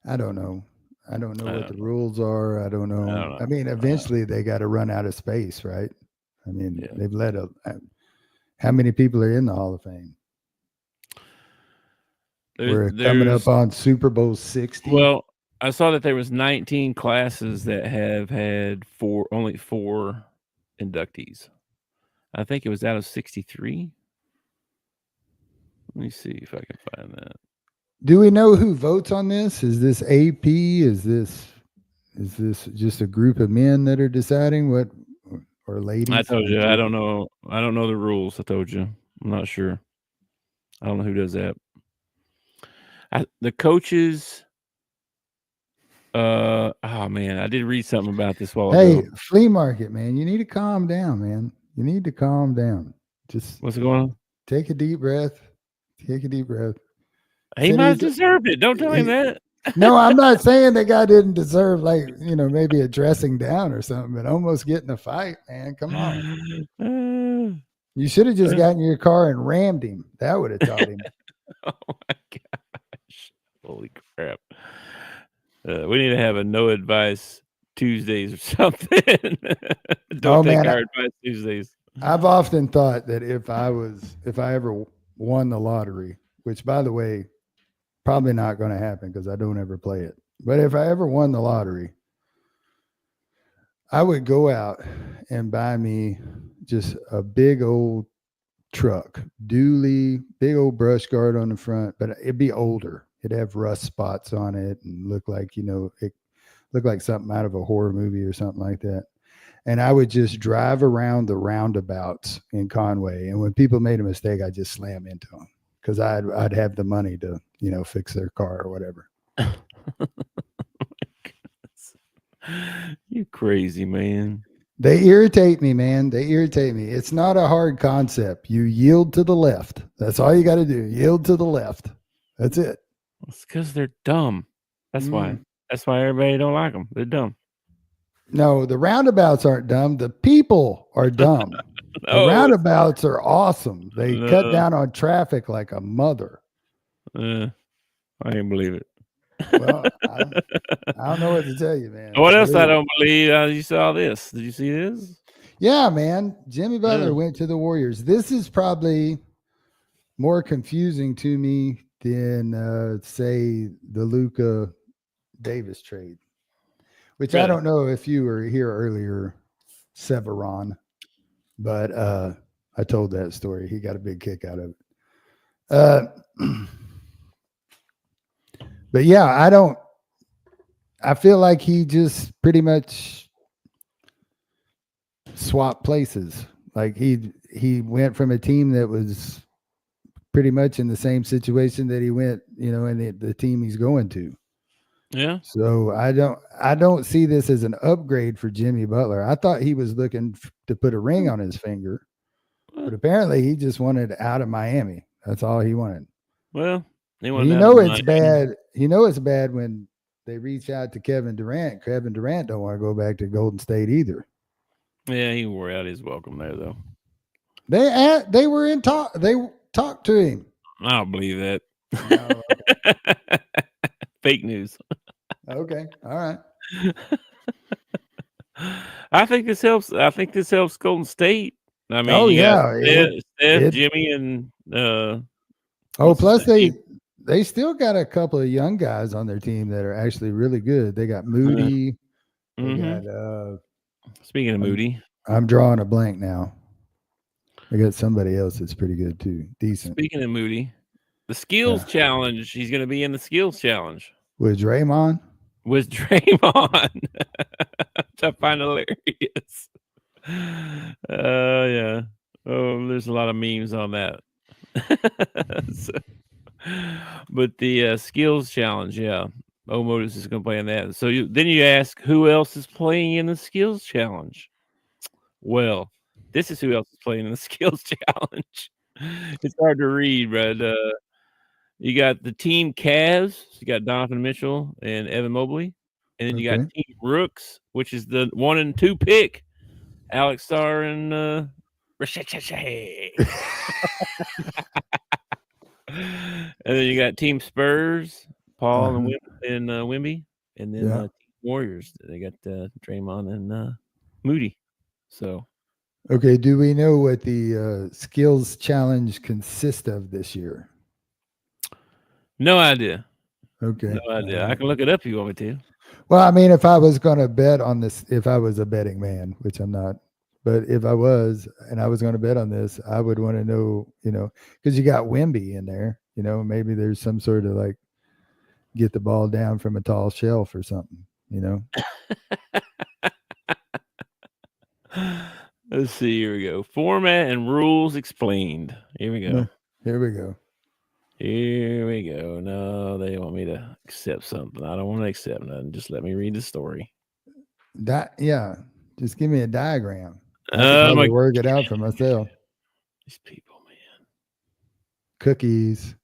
I don't know. I don't know what the rules are. I don't know. I mean, eventually they got to run out of space, right? I mean, they've let how many people are in the Hall of Fame? We're coming up on Super Bowl 60. Well, I saw that there was 19 classes that have had only 4 inductees. I think it was out of 63. Let me see if I can find that. Do we know who votes on this? Is this AP? Is this just a group of men that are deciding what, or ladies? I told you, I don't know. I don't know the rules. I told you, I'm not sure. I don't know who does that. The coaches. Oh man, I did read something about this while ago. Hey, flea market, man. You need to calm down, man. You need to calm down. Just what's going on? Take a deep breath. Take a deep breath. He might have deserved it. Don't tell him that. No, I'm not saying the guy didn't deserve, like, maybe a dressing down or something, but almost getting a fight, man. Come on. You should have just gotten in your car and rammed him. That would have taught him. Oh my gosh. Holy crap. We need to have a no advice Tuesdays or something. Don't take our advice Tuesdays. I've often thought that if I ever won the lottery, which by the way, probably not going to happen because I don't ever play it. But if I ever won the lottery, I would go out and buy me just a big old truck, dually, big old brush guard on the front, but it'd be older. It'd have rust spots on it and look like, it looked like something out of a horror movie or something like that. And I would just drive around the roundabouts in Conway. And when people made a mistake, I just slam into them because I'd have the money to, fix their car or whatever. You crazy, man. They irritate me, man. They irritate me. It's not a hard concept. You yield to the left. That's all you got to do. Yield to the left. That's it. It's because they're dumb. That's why. That's why everybody don't like them. They're dumb. No, the roundabouts aren't dumb. The people are dumb. The roundabouts are awesome. They cut down on traffic like a mother. I can't believe it. Well, I don't know what to tell you, man. What else I don't believe? You saw this. Did you see this? Yeah, man. Jimmy Butler went to the Warriors. This is probably more confusing to me than, say, the Luka Davis trade, which I don't know if you were here earlier, Severon, but I told that story. He got a big kick out of it. But yeah, I feel like he just pretty much swapped places. Like he went from a team that was pretty much in the same situation that he went, in the team he's going to. Yeah. So I don't see this as an upgrade for Jimmy Butler. I thought he was looking to put a ring on his finger, but apparently he just wanted out of Miami. That's all he wanted. Well, it's bad. It's bad when they reach out to Kevin Durant. Kevin Durant don't want to go back to Golden State either. Yeah, he wore out his welcome there, though. They were in talk. They talked to him. I don't believe that. No, okay. Fake news. Okay, all right. I think this helps. Golden State. I mean, Steph, Jimmy, and plus they still got a couple of young guys on their team that are actually really good. They got Moody. They got, speaking of Moody, I'm drawing a blank now. They got somebody else that's pretty good too. Decent. Speaking of Moody, the skills challenge. He's going to be in the skills challenge with Draymond. With Draymond, which I find hilarious. Yeah. Oh, there's a lot of memes on that. But the skills challenge, yeah. Modus is going to play in that. So then you ask, who else is playing in the skills challenge? Well, this is who else is playing in the skills challenge. It's hard to read, but you got the team Cavs. You got Donovan Mitchell and Evan Mobley. And then you got Team Rooks, which is the 1 and 2 pick. Alex Starr and Rashad. And then you got Team Spurs, Paul and Wemby. And then Team Warriors. They got Draymond and Moody. So. Okay, do we know what the skills challenge consists of this year? No idea. Okay. No idea. I can look it up if you want me to. Well, I mean, if I was going to bet on this, if I was a betting man, which I'm not, but if I was and I was going to bet on this, I would want to know, because you got Wemby in there, maybe there's some sort of like get the ball down from a tall shelf or something, Let's see. Here we go. Format and rules explained. Here we go. Here we go. Here we go. No, they want me to accept something. I don't want to accept nothing. Just let me read the story. Just give me a diagram. I can probably work it out for myself. These people, man. Cookies.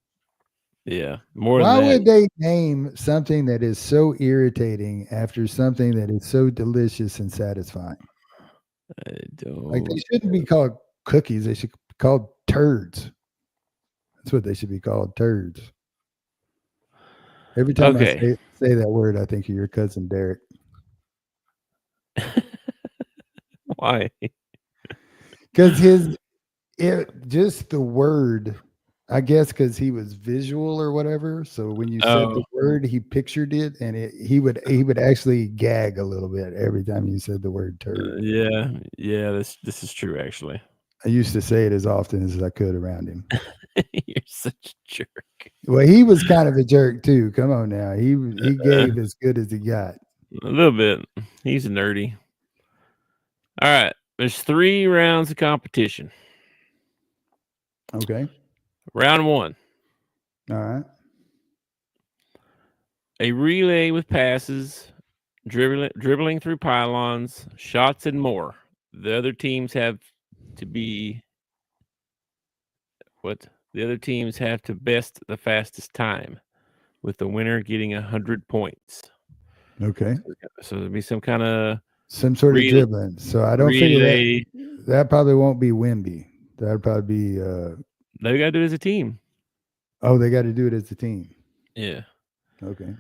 Yeah. Why would they name something that is so irritating after something that is so delicious and satisfying? I don't. Like, they shouldn't be called cookies. They should be called turds. That's what they should be called, turds. Every time I say that word, I think of your cousin Derek. Why? Because just the word, I guess, because he was visual or whatever. So when you said the word, he pictured it, and he would actually gag a little bit every time you said the word turd. Yeah. This is true, actually. I used to say it as often as I could around him. You're such a jerk. Well, he was kind of a jerk too. Come on now. He gave as good as he got. A little bit. He's nerdy. All right. There's 3 rounds of competition. Okay. Round 1. All right. A relay with passes, dribbling through pylons, shots, and more. The other teams have to best the fastest time, with the winner getting 100 points. Okay. So there'll be some kind of Some sort of dribbling. So I don't figure relay. that probably won't be Wimby. That'll probably be. They got to do it as a team. Oh, they got to do it as a team. Yeah. Okay.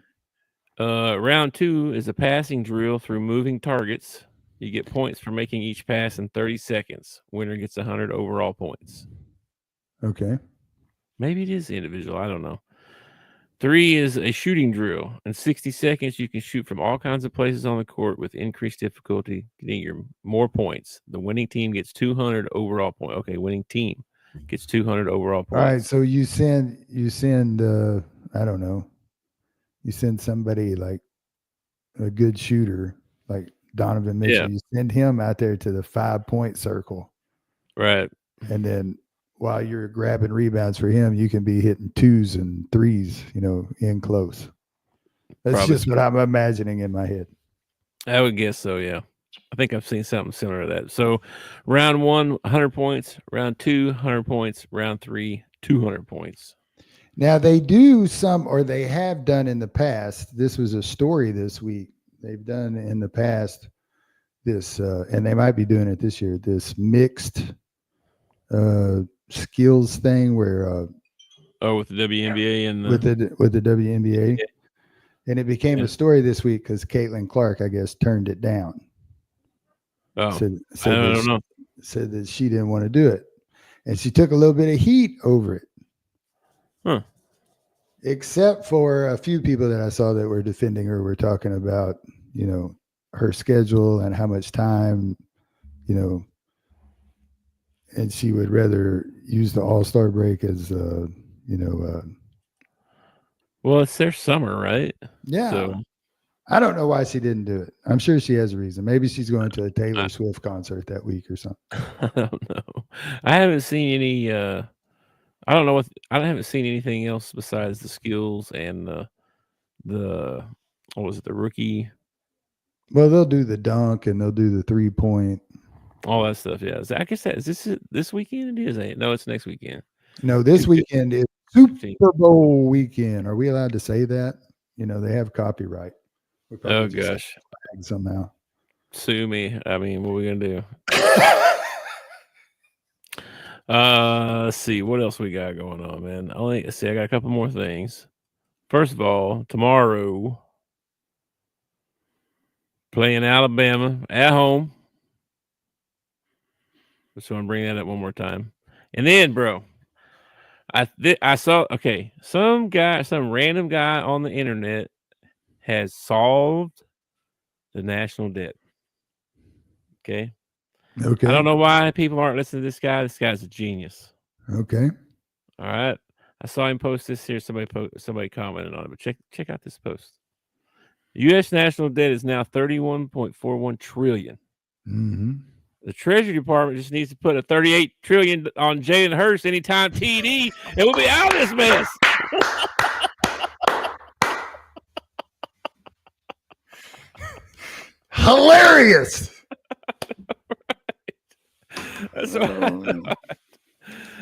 Round 2 is a passing drill through moving targets. You get points for making each pass in 30 seconds. Winner gets 100 overall points. Okay. Maybe it is individual. I don't know. 3 is a shooting drill. In 60 seconds, you can shoot from all kinds of places on the court with increased difficulty, getting more points. The winning team gets 200 overall points. Okay, winning team gets 200 overall points. All right. So you send. I don't know. You send somebody like a good shooter, like Donovan Mitchell. Yeah. You send him out there to the 5-point circle, Right. and then while you're grabbing rebounds for him, you can be hitting 2s and 3s, in close. That's Probably. just what I'm imagining in my head. I would guess so, yeah. I think I've seen something similar to that. So round 1, 100 points. Round 2, 100 points. Round 3, 200 points. Now they do they have done in the past. This was a story this week. They've done in the past this, and they might be doing it this year, this mixed skills thing where with the WNBA and with the WNBA, yeah. And it became a story this week because Caitlin Clark, I guess, turned it down. Oh, said I don't know. Said that she didn't want to do it, and she took a little bit of heat over it. Huh. Except for a few people that I saw that were defending her, were talking about, her schedule and how much time, and she would rather use the All-Star break as, Well, it's their summer, right? yeah. So I don't know why she didn't do it. I'm sure she has a reason. Maybe she's going to a Taylor Swift concert that week or something. I don't know. I haven't seen any. I don't know I haven't seen anything else besides the skills and the what was it, the rookie? Well, they'll do the dunk and they'll do the 3-point. All that stuff. Yeah. I guess this weekend. It is. No, it's next weekend. No, this weekend is Super Bowl weekend. Are we allowed to say that? They have copyright. Oh gosh. Somehow. Sue me. I mean, what are we gonna do? Let's see what else we got going on, man. I got a couple more things. First of all, tomorrow playing Alabama at home. Just want to bring that up one more time. And then, bro, I saw some random guy on the internet has solved the national debt. Okay. I don't know why people aren't listening to this guy. This guy's a genius. Okay. All right. I saw him post this here. Somebody commented on it, but check out this post. The U.S. national debt is now $31.41 trillion. Mm-hmm. The Treasury Department just needs to put a $38 trillion on Jalen Hurts anytime TD, and we'll be out of this mess. Hilarious. That's right.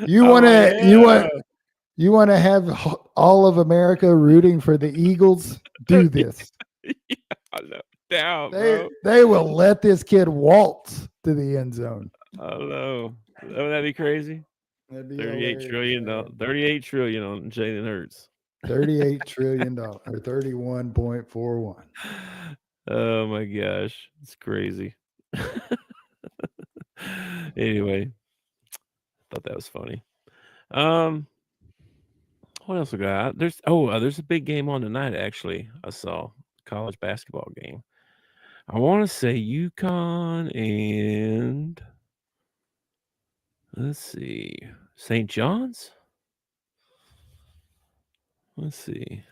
You want to have all of America rooting for the Eagles? Do this. Yeah, I know. Down, bro. They will let this kid waltz to the end zone. I know. Wouldn't that be crazy? That'd be $38 trillion. $38 trillion on Jalen Hurts. $38 trillion or 31.41. Oh my gosh, it's crazy. Anyway, thought that was funny. What else we got? There's a big game on tonight. Actually, I saw college basketball game. I want to say UConn and let's see, St. John's. Let's see,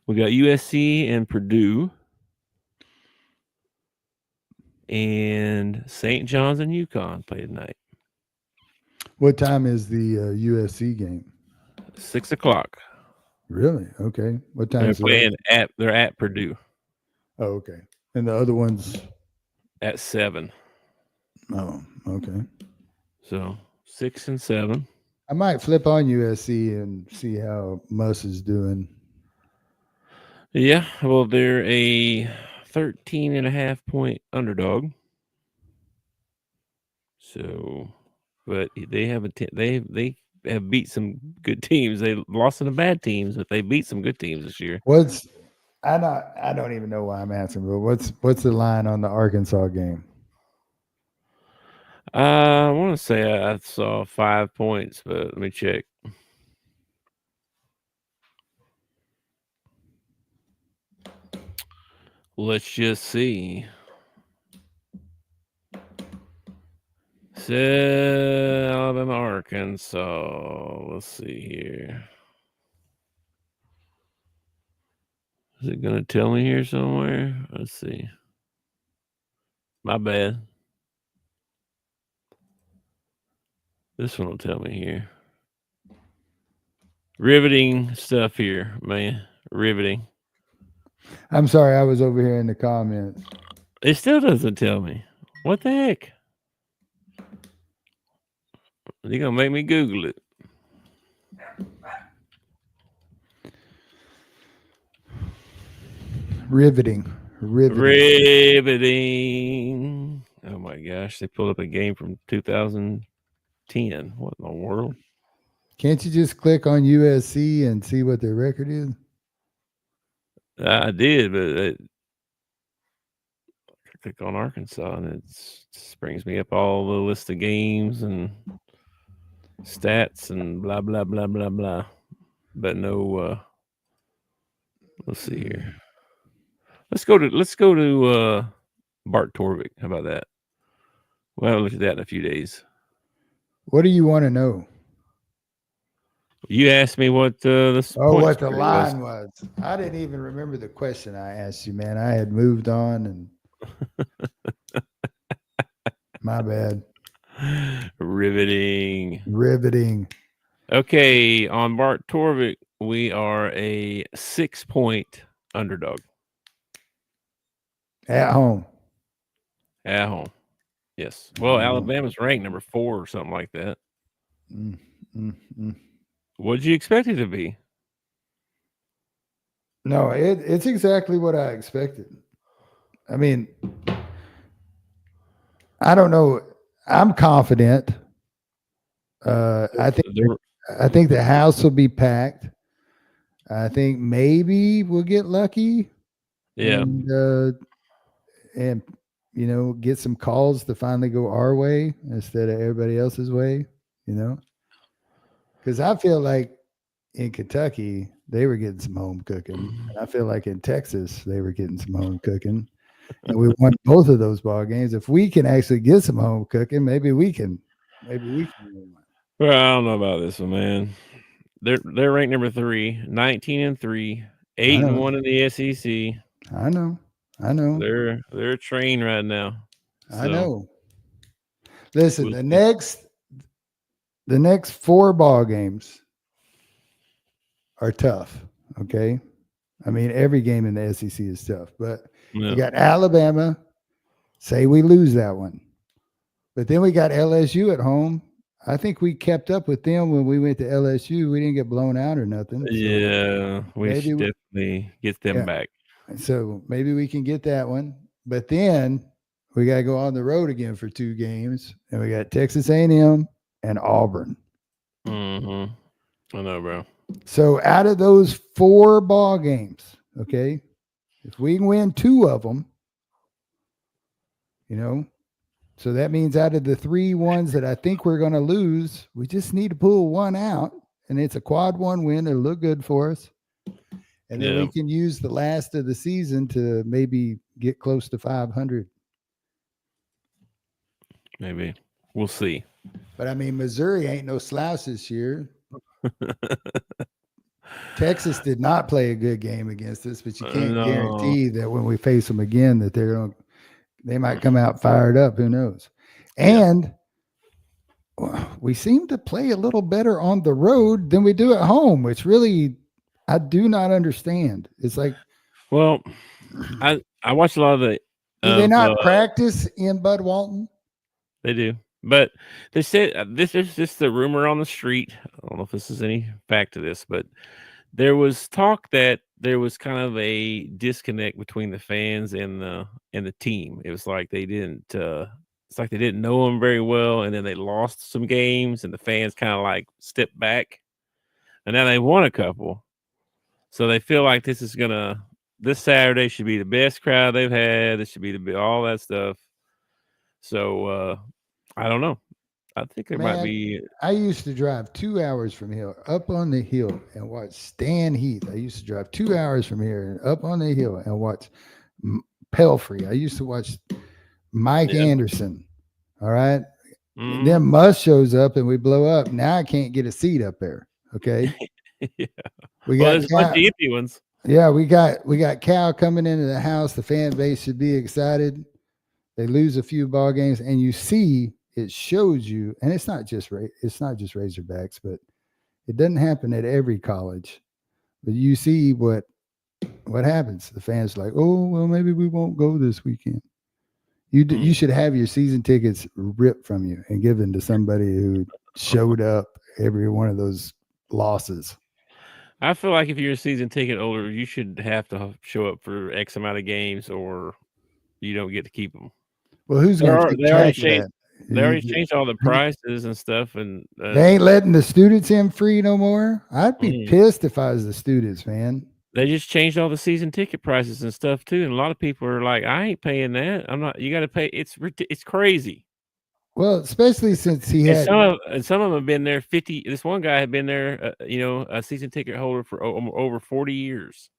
we got USC and Purdue. And St. John's and UConn play tonight. What time is the USC game? 6 o'clock. Really? Okay. What time? They're at Purdue Oh, okay. And the other ones? at 7. Oh, okay. So 6 and 7. I might flip on USC and see how Muss is doing. Yeah, well, they're a 13.5-point underdog. So, but they have they have beat some good teams. They lost to the bad teams, but they beat some good teams this year. I don't even know why I'm asking, but what's the line on the Arkansas game? I want to say I saw 5 points, but let me check. Let's just see. Alabama, Arkansas. Let's see here. Is it going to tell me here somewhere? Let's see. My bad. This one will tell me here. Riveting stuff here, man. Riveting. I'm sorry, I was over here in the comments. It still doesn't tell me. What the heck? You're going to make me Google it. Riveting. Oh my gosh, they pulled up a game from 2010. What in the world? Can't you just click on USC and see what their record is? I did, but I click on Arkansas and it just brings me up all the list of games and stats and blah blah blah blah blah. But no, let's see here. Let's go to Bart Torvik. How about that? We'll have a look at that in a few days. What do you want to know? You asked me what what the line was. I didn't even remember the question I asked you, man. I had moved on and my bad. Riveting. Okay, on Bart Torvik, we are a 6-point underdog. At home. Yes. Well, Alabama's ranked number 4 or something like that. What did you expect it to be? No, it's exactly what I expected. I mean, I don't know. I'm confident. I think the house will be packed. I think maybe we'll get lucky. Yeah. And you know, get some calls to finally go our way instead of everybody else's way, you know? Because I feel like in Kentucky, they were getting some home cooking. And I feel like in Texas, they were getting some home cooking. And we won both of those ball games. If we can actually get some home cooking, maybe we can win one. Well, I don't know about this one, man. They're ranked number 3, 19-3, 8-1 in the SEC. I know. They're a train right now. So. I know. Listen, the next 4 ball games are tough. Okay. I mean, every game in the SEC is tough, but you got Alabama. Say we lose that one, but then we got LSU at home. I think we kept up with them when we went to LSU. We didn't get blown out or nothing. So yeah, we should definitely get them back. So maybe we can get that one, but then we got to go on the road again for 2 games, and we got Texas A&M and Auburn. I know, bro. So out of those 4 ball games, okay, if we can win 2 of them, you know, so that means out of the 3 ones that I think we're going to lose, we just need to pull 1 out, and it's a quad 1 win. It'll look good for us. And then we can use the last of the season to maybe get close to 500. Maybe. We'll see. But, I mean, Missouri ain't no slouch this year. Texas did not play a good game against us, but you can't guarantee that when we face them again that they might come out fired up. Who knows? And we seem to play a little better on the road than we do at home, which really I do not understand. It's like, Well, I watch a lot of the. do they not practice in Bud Walton? They do, but they said this is just the rumor on the street. I don't know if this is any fact to this, but there was talk that there was kind of a disconnect between the fans and the team. It was like they didn't. It's like they didn't know them very well, and then they lost some games, and the fans kind of like stepped back, and now they won a couple. So they feel like this Saturday should be the best crowd they've had. This should be all that stuff. So I don't know. I think there might be. I used to drive 2 hours from here up on the hill and watch Stan Heath. I used to drive 2 hours from here and up on the hill and watch Pelfrey. I used to watch Mike Anderson. All right. Mm-hmm. Then Musk shows up and we blow up. Now I can't get a seat up there. Okay. Yeah. We got there's a bunch of empty ones. Yeah, we got Cal coming into the house. The fan base should be excited. They lose a few ball games, and you see it shows you, and it's not just Razorbacks, but it doesn't happen at every college. But you see what happens. The fans are like, oh well, maybe we won't go this weekend. You should have your season tickets ripped from you and given to somebody who showed up every one of those losses. I feel like if you're a season ticket holder, you should have to show up for X amount of games, or you don't get to keep them. Well, who's going to take track of that? They already changed all the prices and stuff, and they ain't letting the students in free no more. I'd be pissed if I was the students, man. They just changed all the season ticket prices and stuff too, and a lot of people are like, "I ain't paying that. I'm not. You got to pay. It's crazy." Well, especially since he had some of them have been there 50. This one guy had been there, a season ticket holder for over 40 years.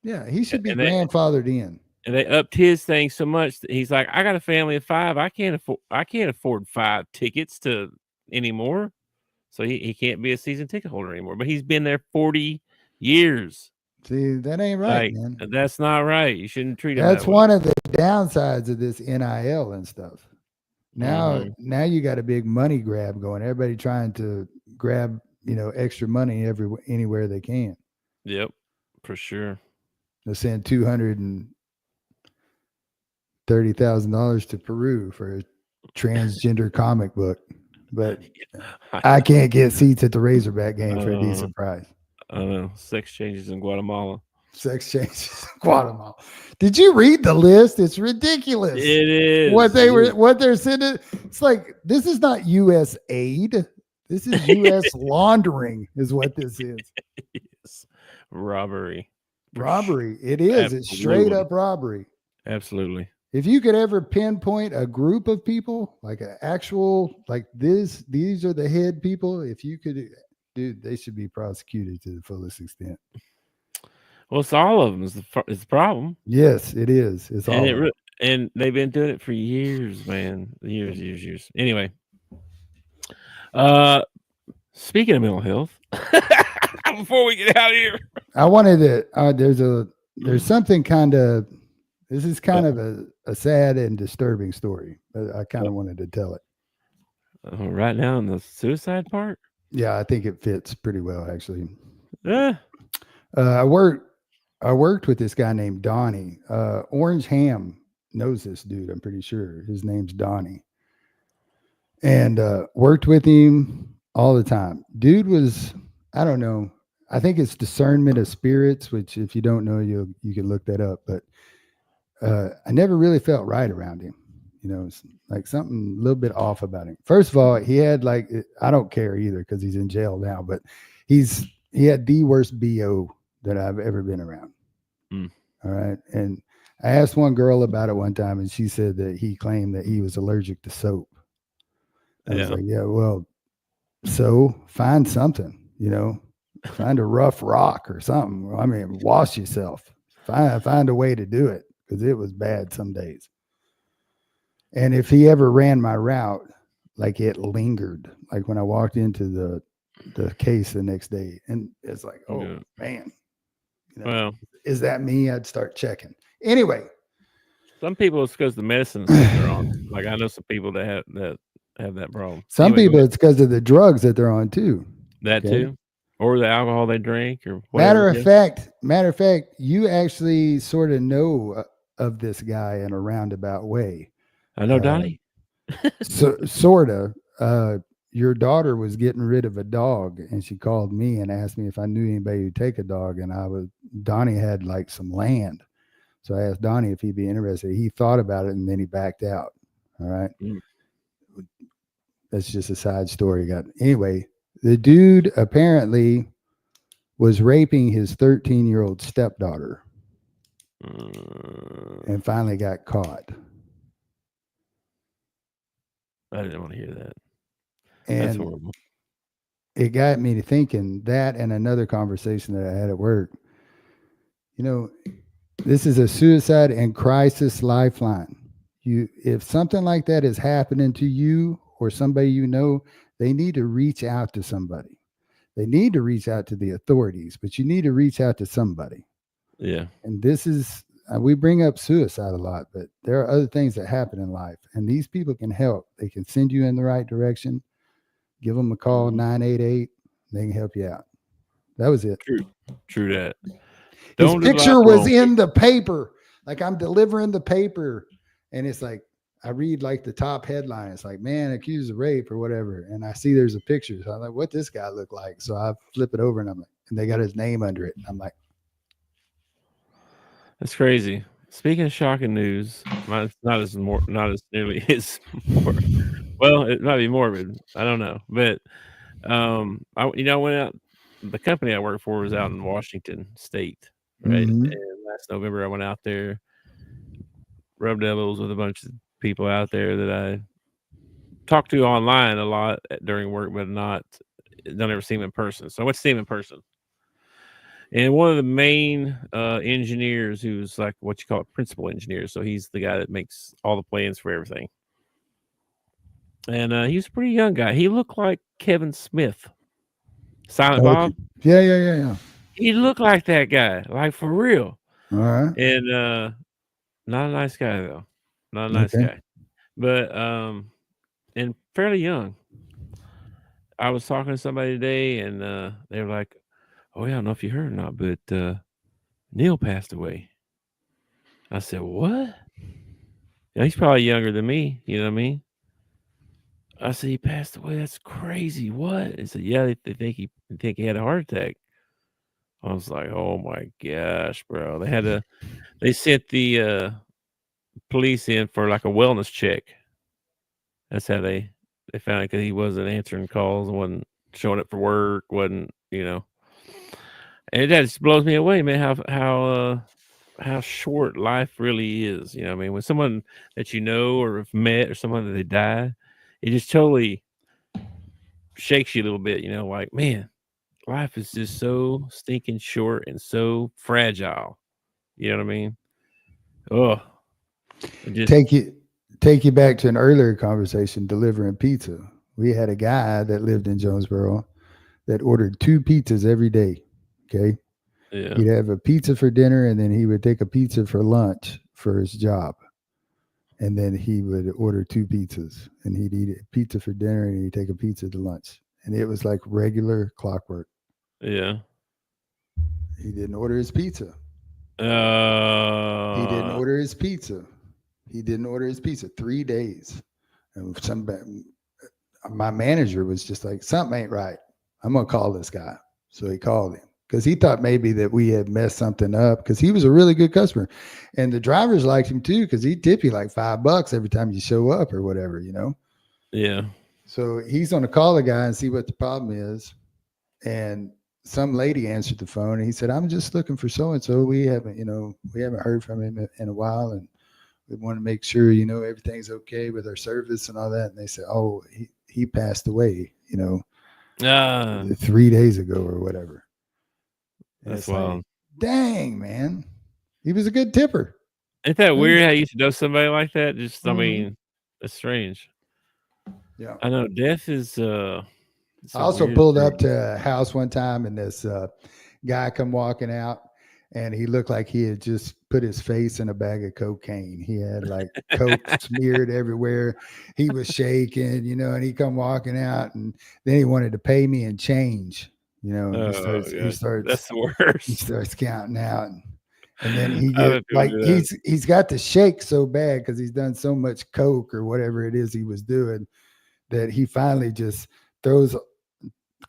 Yeah, he should be grandfathered in. And they upped his thing so much that he's like, I got a family of 5. I can't afford 5 tickets anymore. So he can't be a season ticket holder anymore. But he's been there 40 years. See, that ain't right, man. That's not right. You shouldn't treat him That's one of the downsides of this NIL and stuff. Now you got a big money grab going. Everybody trying to grab, extra money anywhere they can. Yep, for sure. They'll send $230,000 to Peru for a transgender comic book, but I can't get seats at the Razorback game for a decent price. I don't know. Sex changes in Guatemala. Sex changes in Guatemala. Did you read the list? It's ridiculous. It is what they're sending. It's like, this is not U.S. aid. This is U.S. laundering is what this is. Yes. Robbery. It is. Absolutely. It's straight up robbery. Absolutely. If you could ever pinpoint a group of people, like an actual, like these are the head people. If you could, dude, they should be prosecuted to the fullest extent. Well, it's all of them is the problem. Yes, it is. It's all of them. And they've been doing it for years, man. Years. Anyway, speaking of mental health, before we get out of here, I wanted to. There's something kind of. This is kind of a sad and disturbing story, but I kind of wanted to tell it. Right now in the suicide part? Yeah, I think it fits pretty well, actually. Yeah. I worked with this guy named Donnie. Orange Ham knows this dude, I'm pretty sure. His name's Donnie. And worked with him all the time. Dude was, I don't know, I think it's discernment of spirits, which if you don't know, you can look that up. But I never really felt right around him. It's like something a little bit off about him. First of all, he had I don't care either because he's in jail now, but he had the worst BO that I've ever been around. All right. And I asked one girl about it one time and she said that he claimed that he was allergic to soap. I was like, yeah, well, so find something, find a rough rock or something. I mean, wash yourself, find a way to do it. Because it was bad some days. And if he ever ran my route, it lingered. Like when I walked into the case the next day, and it's like, oh man, well, is that me? I'd start checking. Anyway, some people it's because the medicines that they're on. Like I know some people that have that problem. Some people it's because of the drugs that they're on too. That too. or the alcohol they drink or whatever. Matter of fact, you actually sort of know of this guy in a roundabout way. I know Donnie. So sort of. Your daughter was getting rid of a dog, and she called me and asked me if I knew anybody who'd take a dog. And Donnie had like some land, so I asked Donnie if he'd be interested. He thought about it, and then he backed out. All right, that's just a side story. Anyway, the dude apparently was raping his 13-year-old stepdaughter, and finally got caught. I didn't want to hear that. And that's horrible. It got me to thinking that, and another conversation that I had at work. You know, this is a suicide and crisis lifeline. If something like that is happening to you or somebody you know, they need to reach out to somebody. They need to reach out to the authorities, but you need to reach out to somebody. Yeah. And this is, we bring up suicide a lot, but there are other things that happen in life, and these people can help. They can send you in the right direction. Give them a call, 988. They can help you out. That was it. True that. His picture was in the paper. Like, I'm delivering the paper, and it's like, I read like the top headline. It's like, man accused of rape or whatever. And I see there's a picture. So I'm like, what this guy look like? So I flip it over, and I'm like, and they got his name under it. And I'm like, that's crazy. Speaking of shocking news, mine's not as nearly as more. Well, it might be morbid. I don't know, but I went out. The company I work for was out in Washington State, right? Mm-hmm. And last November, I went out there, rubbed elbows with a bunch of people out there that I talked to online a lot during work, but don't ever see them in person. So I went to see them in person. And one of the main engineers, who's like what you call a principal engineer, so he's the guy that makes all the plans for everything. And he was a pretty young guy. He looked like Kevin Smith, Silent Bob. Yeah. He looked like that guy, like for real. All right. And not a nice guy though, not a nice guy, but and fairly young. I was talking to somebody today, and they were like, "Oh yeah, I don't know if you heard or not, but Neil passed away." I said, "What?" Yeah, he's probably younger than me. You know what I mean? I said, "He passed away. That's crazy. What?" He said, "Yeah, they think he had a heart attack." I was like, "Oh my gosh, bro!" They sent the police in for like a wellness check. That's how they found it, because he wasn't answering calls, wasn't showing up for work, wasn't, and that just blows me away, man. How short life really is. You know what I mean? When someone that you know or have met, or someone that they die, it just totally shakes you a little bit, like, man, life is just so stinking short and so fragile. You know what I mean? Oh, take you back to an earlier conversation, delivering pizza. We had a guy that lived in Jonesboro that ordered 2 pizzas every day. Okay. Yeah. He'd have a pizza for dinner, and then he would take a pizza for lunch for his job. And then he would order 2 pizzas, and he'd eat a pizza for dinner, and he'd take a pizza to lunch. And it was like regular clockwork. Yeah. He didn't order his pizza. He didn't order his pizza 3 days. And my manager was just like, something ain't right. I'm going to call this guy. So he called him, because he thought maybe that we had messed something up, because he was a really good customer. And the drivers liked him too, because he'd tip you like $5 every time you show up or whatever, Yeah. So he's going to call the guy and see what the problem is. And some lady answered the phone, and he said, "I'm just looking for so-and-so. We haven't heard from him in a while, and we want to make sure, everything's okay with our service and all that." And they said, "Oh, he passed away, 3 days ago or whatever." And That's wild. like, dang, man. He was a good tipper. Ain't that weird how you should know somebody like that? Just, I mean, it's strange. Yeah. I know death is I also pulled up to a house one time, and this guy come walking out, and he looked like he had just put his face in a bag of cocaine. He had like coke smeared everywhere. He was shaking, and he come walking out, and then he wanted to pay me in change. you know, and he starts That's the worst. he starts counting out, and then he I gets don't like do that. he's got to shake so bad because he's done so much coke or whatever it is he was doing that he finally just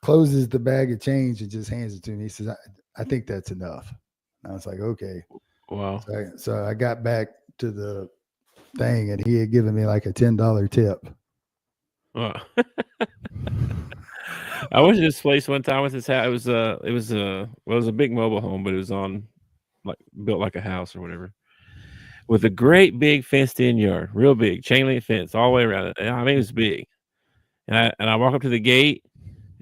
closes the bag of change and just hands it to me. He says, I think that's enough. And I was like, okay. Wow. So I got back to the thing and he had given me like a $10 tip. Wow. I went to this place one time with his house. It was a big mobile home, but it was built like a house or whatever, with a great big fenced in yard, real big chain link fence all the way around it. I mean, it was big. And I walk up to the gate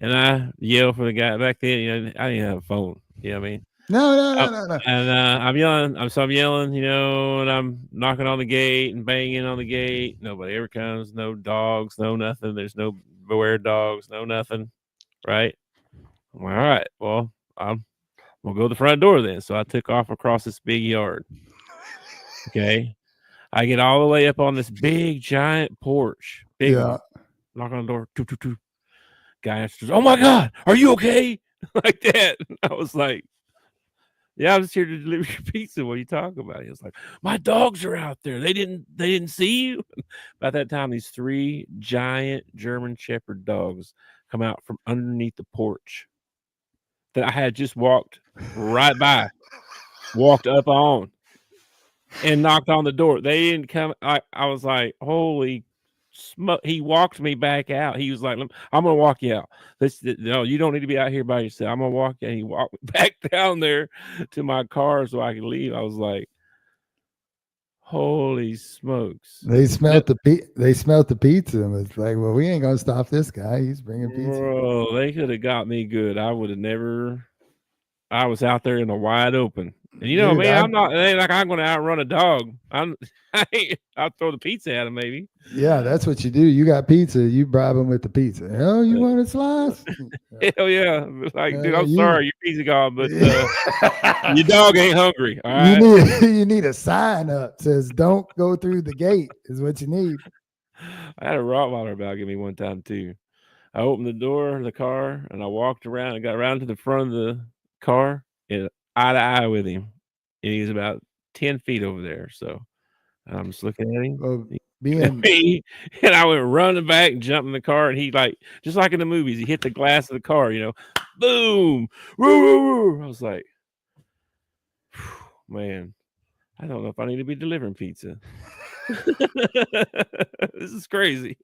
and I yell for the guy back then. You know, I didn't have a phone. You know what I mean? No. And I'm yelling. I'm yelling. You know, and I'm knocking on the gate and banging on the gate. Nobody ever comes. No dogs. No nothing. There's no beware dogs. No nothing. Right? I'm like, all right. Well, we'll go to the front door then. So I took off across this big yard. Okay. I get all the way up on this big giant porch. Big one. Knock on the door. Guy answers, "Oh my God, are you okay?" Like that. I was like, "Yeah, I'm just here to deliver your pizza. What are you talking about?" He was like, "My dogs are out there. They didn't see you." About that time, these 3 giant German Shepherd dogs come out from underneath the porch that I had just walked right by, walked up on, and knocked on the door. They didn't come. I was like, "Holy smoke!" He walked me back out. He was like, "I'm gonna walk you out. No, you don't need to be out here by yourself. I'm gonna walk you." And he walked me back down there to my car so I could leave. I was like, "Holy smokes!" They smelled the pizza and was like, "Well, we ain't gonna stop this guy. He's bringing pizza." Bro, they could have got me good. I would have never. I was out there in the wide open. And you know, Dude, man, I'm not. It ain't like I'm going to outrun a dog. I'll throw the pizza at him, maybe. Yeah, that's what you do. You got pizza, you bribe them with the pizza. Oh, you want a slice? Hell yeah! Like, dude, I'm sorry, your pizza gone, but Yeah. your dog ain't hungry. All right. You need a sign up that says "Don't go through the gate" is what you need. I had a Rottweiler about give me one time too. I opened the door of the car and I walked around and got around to the front of the car and eye to eye with him. And he's about 10 feet over there. So I'm just looking at him. Well, And I went running back and jumped in the car, and he, like, just like in the movies, he hit the glass of the car, you know, boom, woo, woo, woo. I was like, man, I don't know if I need to be delivering pizza. This is crazy.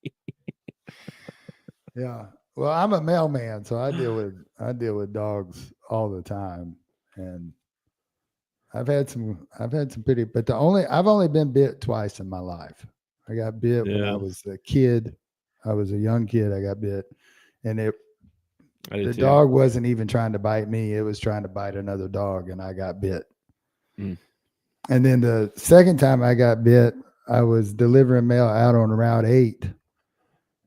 Yeah. Well, I'm a mailman, so I deal with dogs all the time, and I've had some pretty, but I've only been bit twice in my life. I got bit when I was a kid. I was a young kid. I got bit, and the dog wasn't even trying to bite me. It was trying to bite another dog, and I got bit. Mm. And then the second time I got bit, I was delivering mail out on Route 8,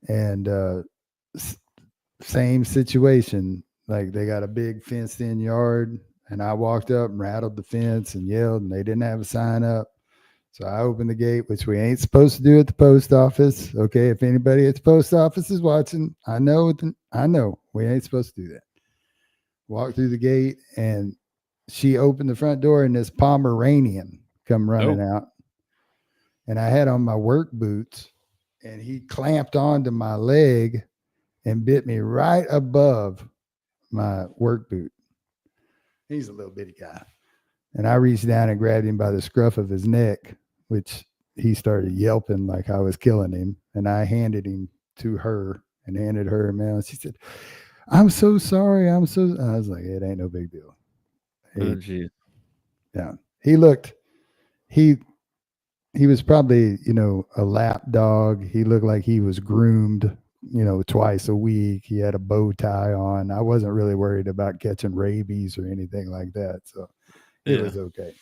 and same situation. Like, they got a big fenced-in yard, and I walked up and rattled the fence and yelled, and they didn't have a sign up. So I opened the gate, which we ain't supposed to do at the post office. Okay, if anybody at the post office is watching, I know we ain't supposed to do that. Walked through the gate, and she opened the front door, and this Pomeranian come running out. And I had on my work boots, and he clamped onto my leg and bit me right above my work boot. He's a little bitty guy. And I reached down and grabbed him by the scruff of his neck, which he started yelping like I was killing him. And I handed him to her and handed her a mail. She said, "I'm so sorry. I was like, it ain't no big deal." Oh, geez. Yeah. He was probably, a lap dog. He looked like he was groomed, twice a week. He had a bow tie on. I wasn't really worried about catching rabies or anything like that. So it was okay.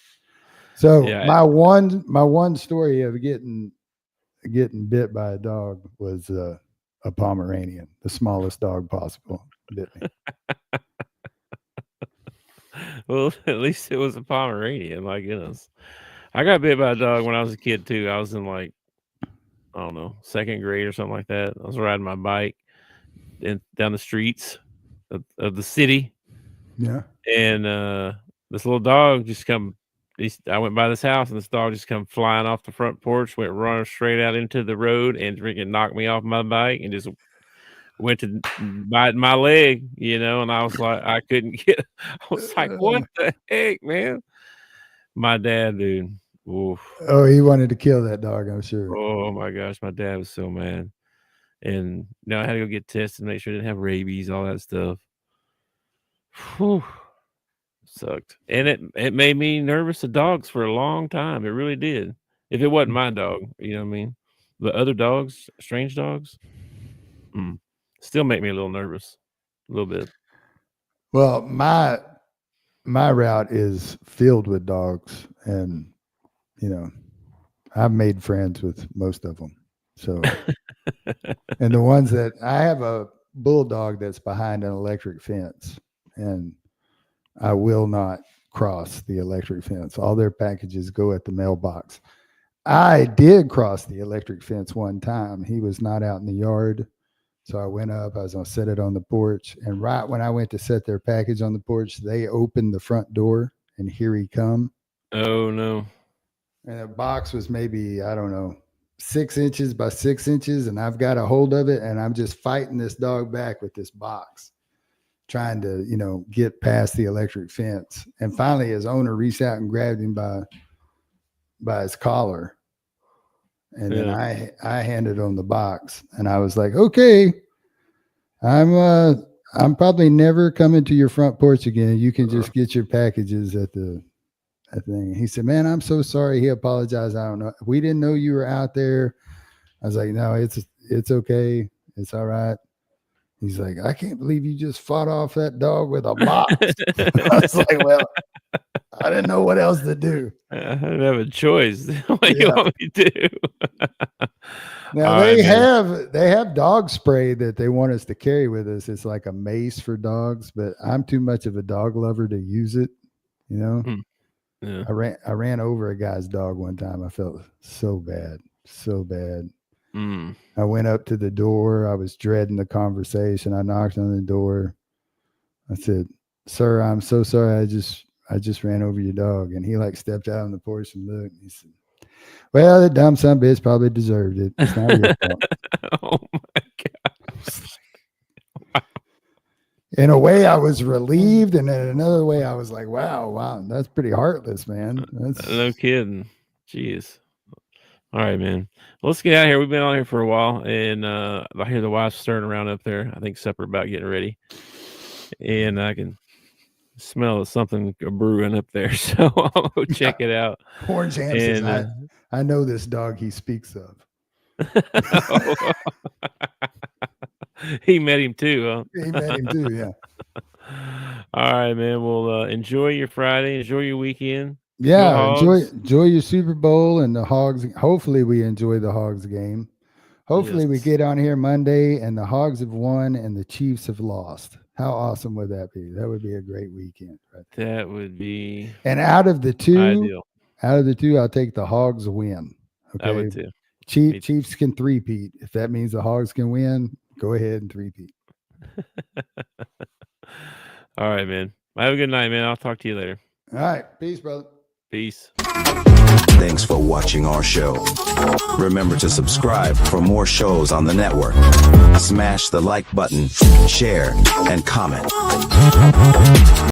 So my one story of getting bit by a dog was a Pomeranian, the smallest dog possible, bit me. Well, at least it was a Pomeranian. My goodness. I got bit by a dog when I was a kid too. I was in, like, I don't know, second grade or something like that. I was riding my bike down the streets of the city, Yeah. And this little dog just come. I went by this house, and this dog just come flying off the front porch, went running straight out into the road, and freaking knocked me off my bike, and just went to bite my leg, and I was like, I couldn't get. I was like, what the heck, man? My dad, dude. Oof. Oh, he wanted to kill that dog, I'm sure. Oh my gosh, my dad was so mad. And I had to go get tested, make sure I didn't have rabies, all that stuff. Whew. Sucked. And it made me nervous of dogs for a long time. It really did. If it wasn't my dog, you know what I mean? The other dogs, strange dogs, still make me a little nervous. A little bit. Well, my route is filled with dogs, and I've made friends with most of them. So, and the ones that I have a bulldog that's behind an electric fence, and I will not cross the electric fence. All their packages go at the mailbox. I did cross the electric fence one time. He was not out in the yard. So I went up, I was going to set it on the porch. And right when I went to set their package on the porch, they opened the front door, and here he come. Oh, no. And the box was maybe, 6 inches by 6 inches. And I've got a hold of it, and I'm just fighting this dog back with this box, trying to, get past the electric fence. And finally his owner reached out and grabbed him by his collar. And then I handed him the box, and I was like, okay, I'm probably never coming to your front porch again. You can just get your packages at the thing. He said, man, I'm so sorry. He apologized. I don't know. We didn't know you were out there. I was like, no, it's okay. It's all right. He's like, I can't believe you just fought off that dog with a box. I was like, well, I didn't know what else to do. I didn't have a choice. What you want me to do? Now they have dog spray that they want us to carry with us. It's like a mace for dogs, but I'm too much of a dog lover to use it. Yeah. I ran over a guy's dog one time. I felt so bad. I went up to the door. I was dreading the conversation. I knocked on the door. I said, sir, I'm so sorry. I just ran over your dog. And he stepped out on the porch and looked. And he said, well, the dumb son of a bitch probably deserved it. It's not your fault. Oh my God. In a way, I was relieved. And in another way, I was like, wow, that's pretty heartless, man. No kidding. Jeez. All right, man. Well, let's get out of here. We've been on here for a while, and I hear the wife's stirring around up there. I think supper about getting ready, and I can smell something brewing up there. So I'll go check it out. Orange Ham says, I know this dog he speaks of. He met him too, huh? He met him too, yeah. All right, man. Well, enjoy your Friday. Enjoy your weekend. Yeah, enjoy your Super Bowl and the Hogs. Hopefully we enjoy the Hogs game. Hopefully we get on here Monday and the Hogs have won and the Chiefs have lost. How awesome would that be? That would be a great weekend. Right there. That would be. And out of the two, ideal. I'll take the Hogs win. Okay. I would too. Chiefs can three-peat. If that means the Hogs can win, go ahead and three-peat. All right, man. Have a good night, man. I'll talk to you later. All right. Peace, brother. Peace. Thanks for watching our show. Remember to subscribe for more shows on the network. Smash the like button, share, and comment.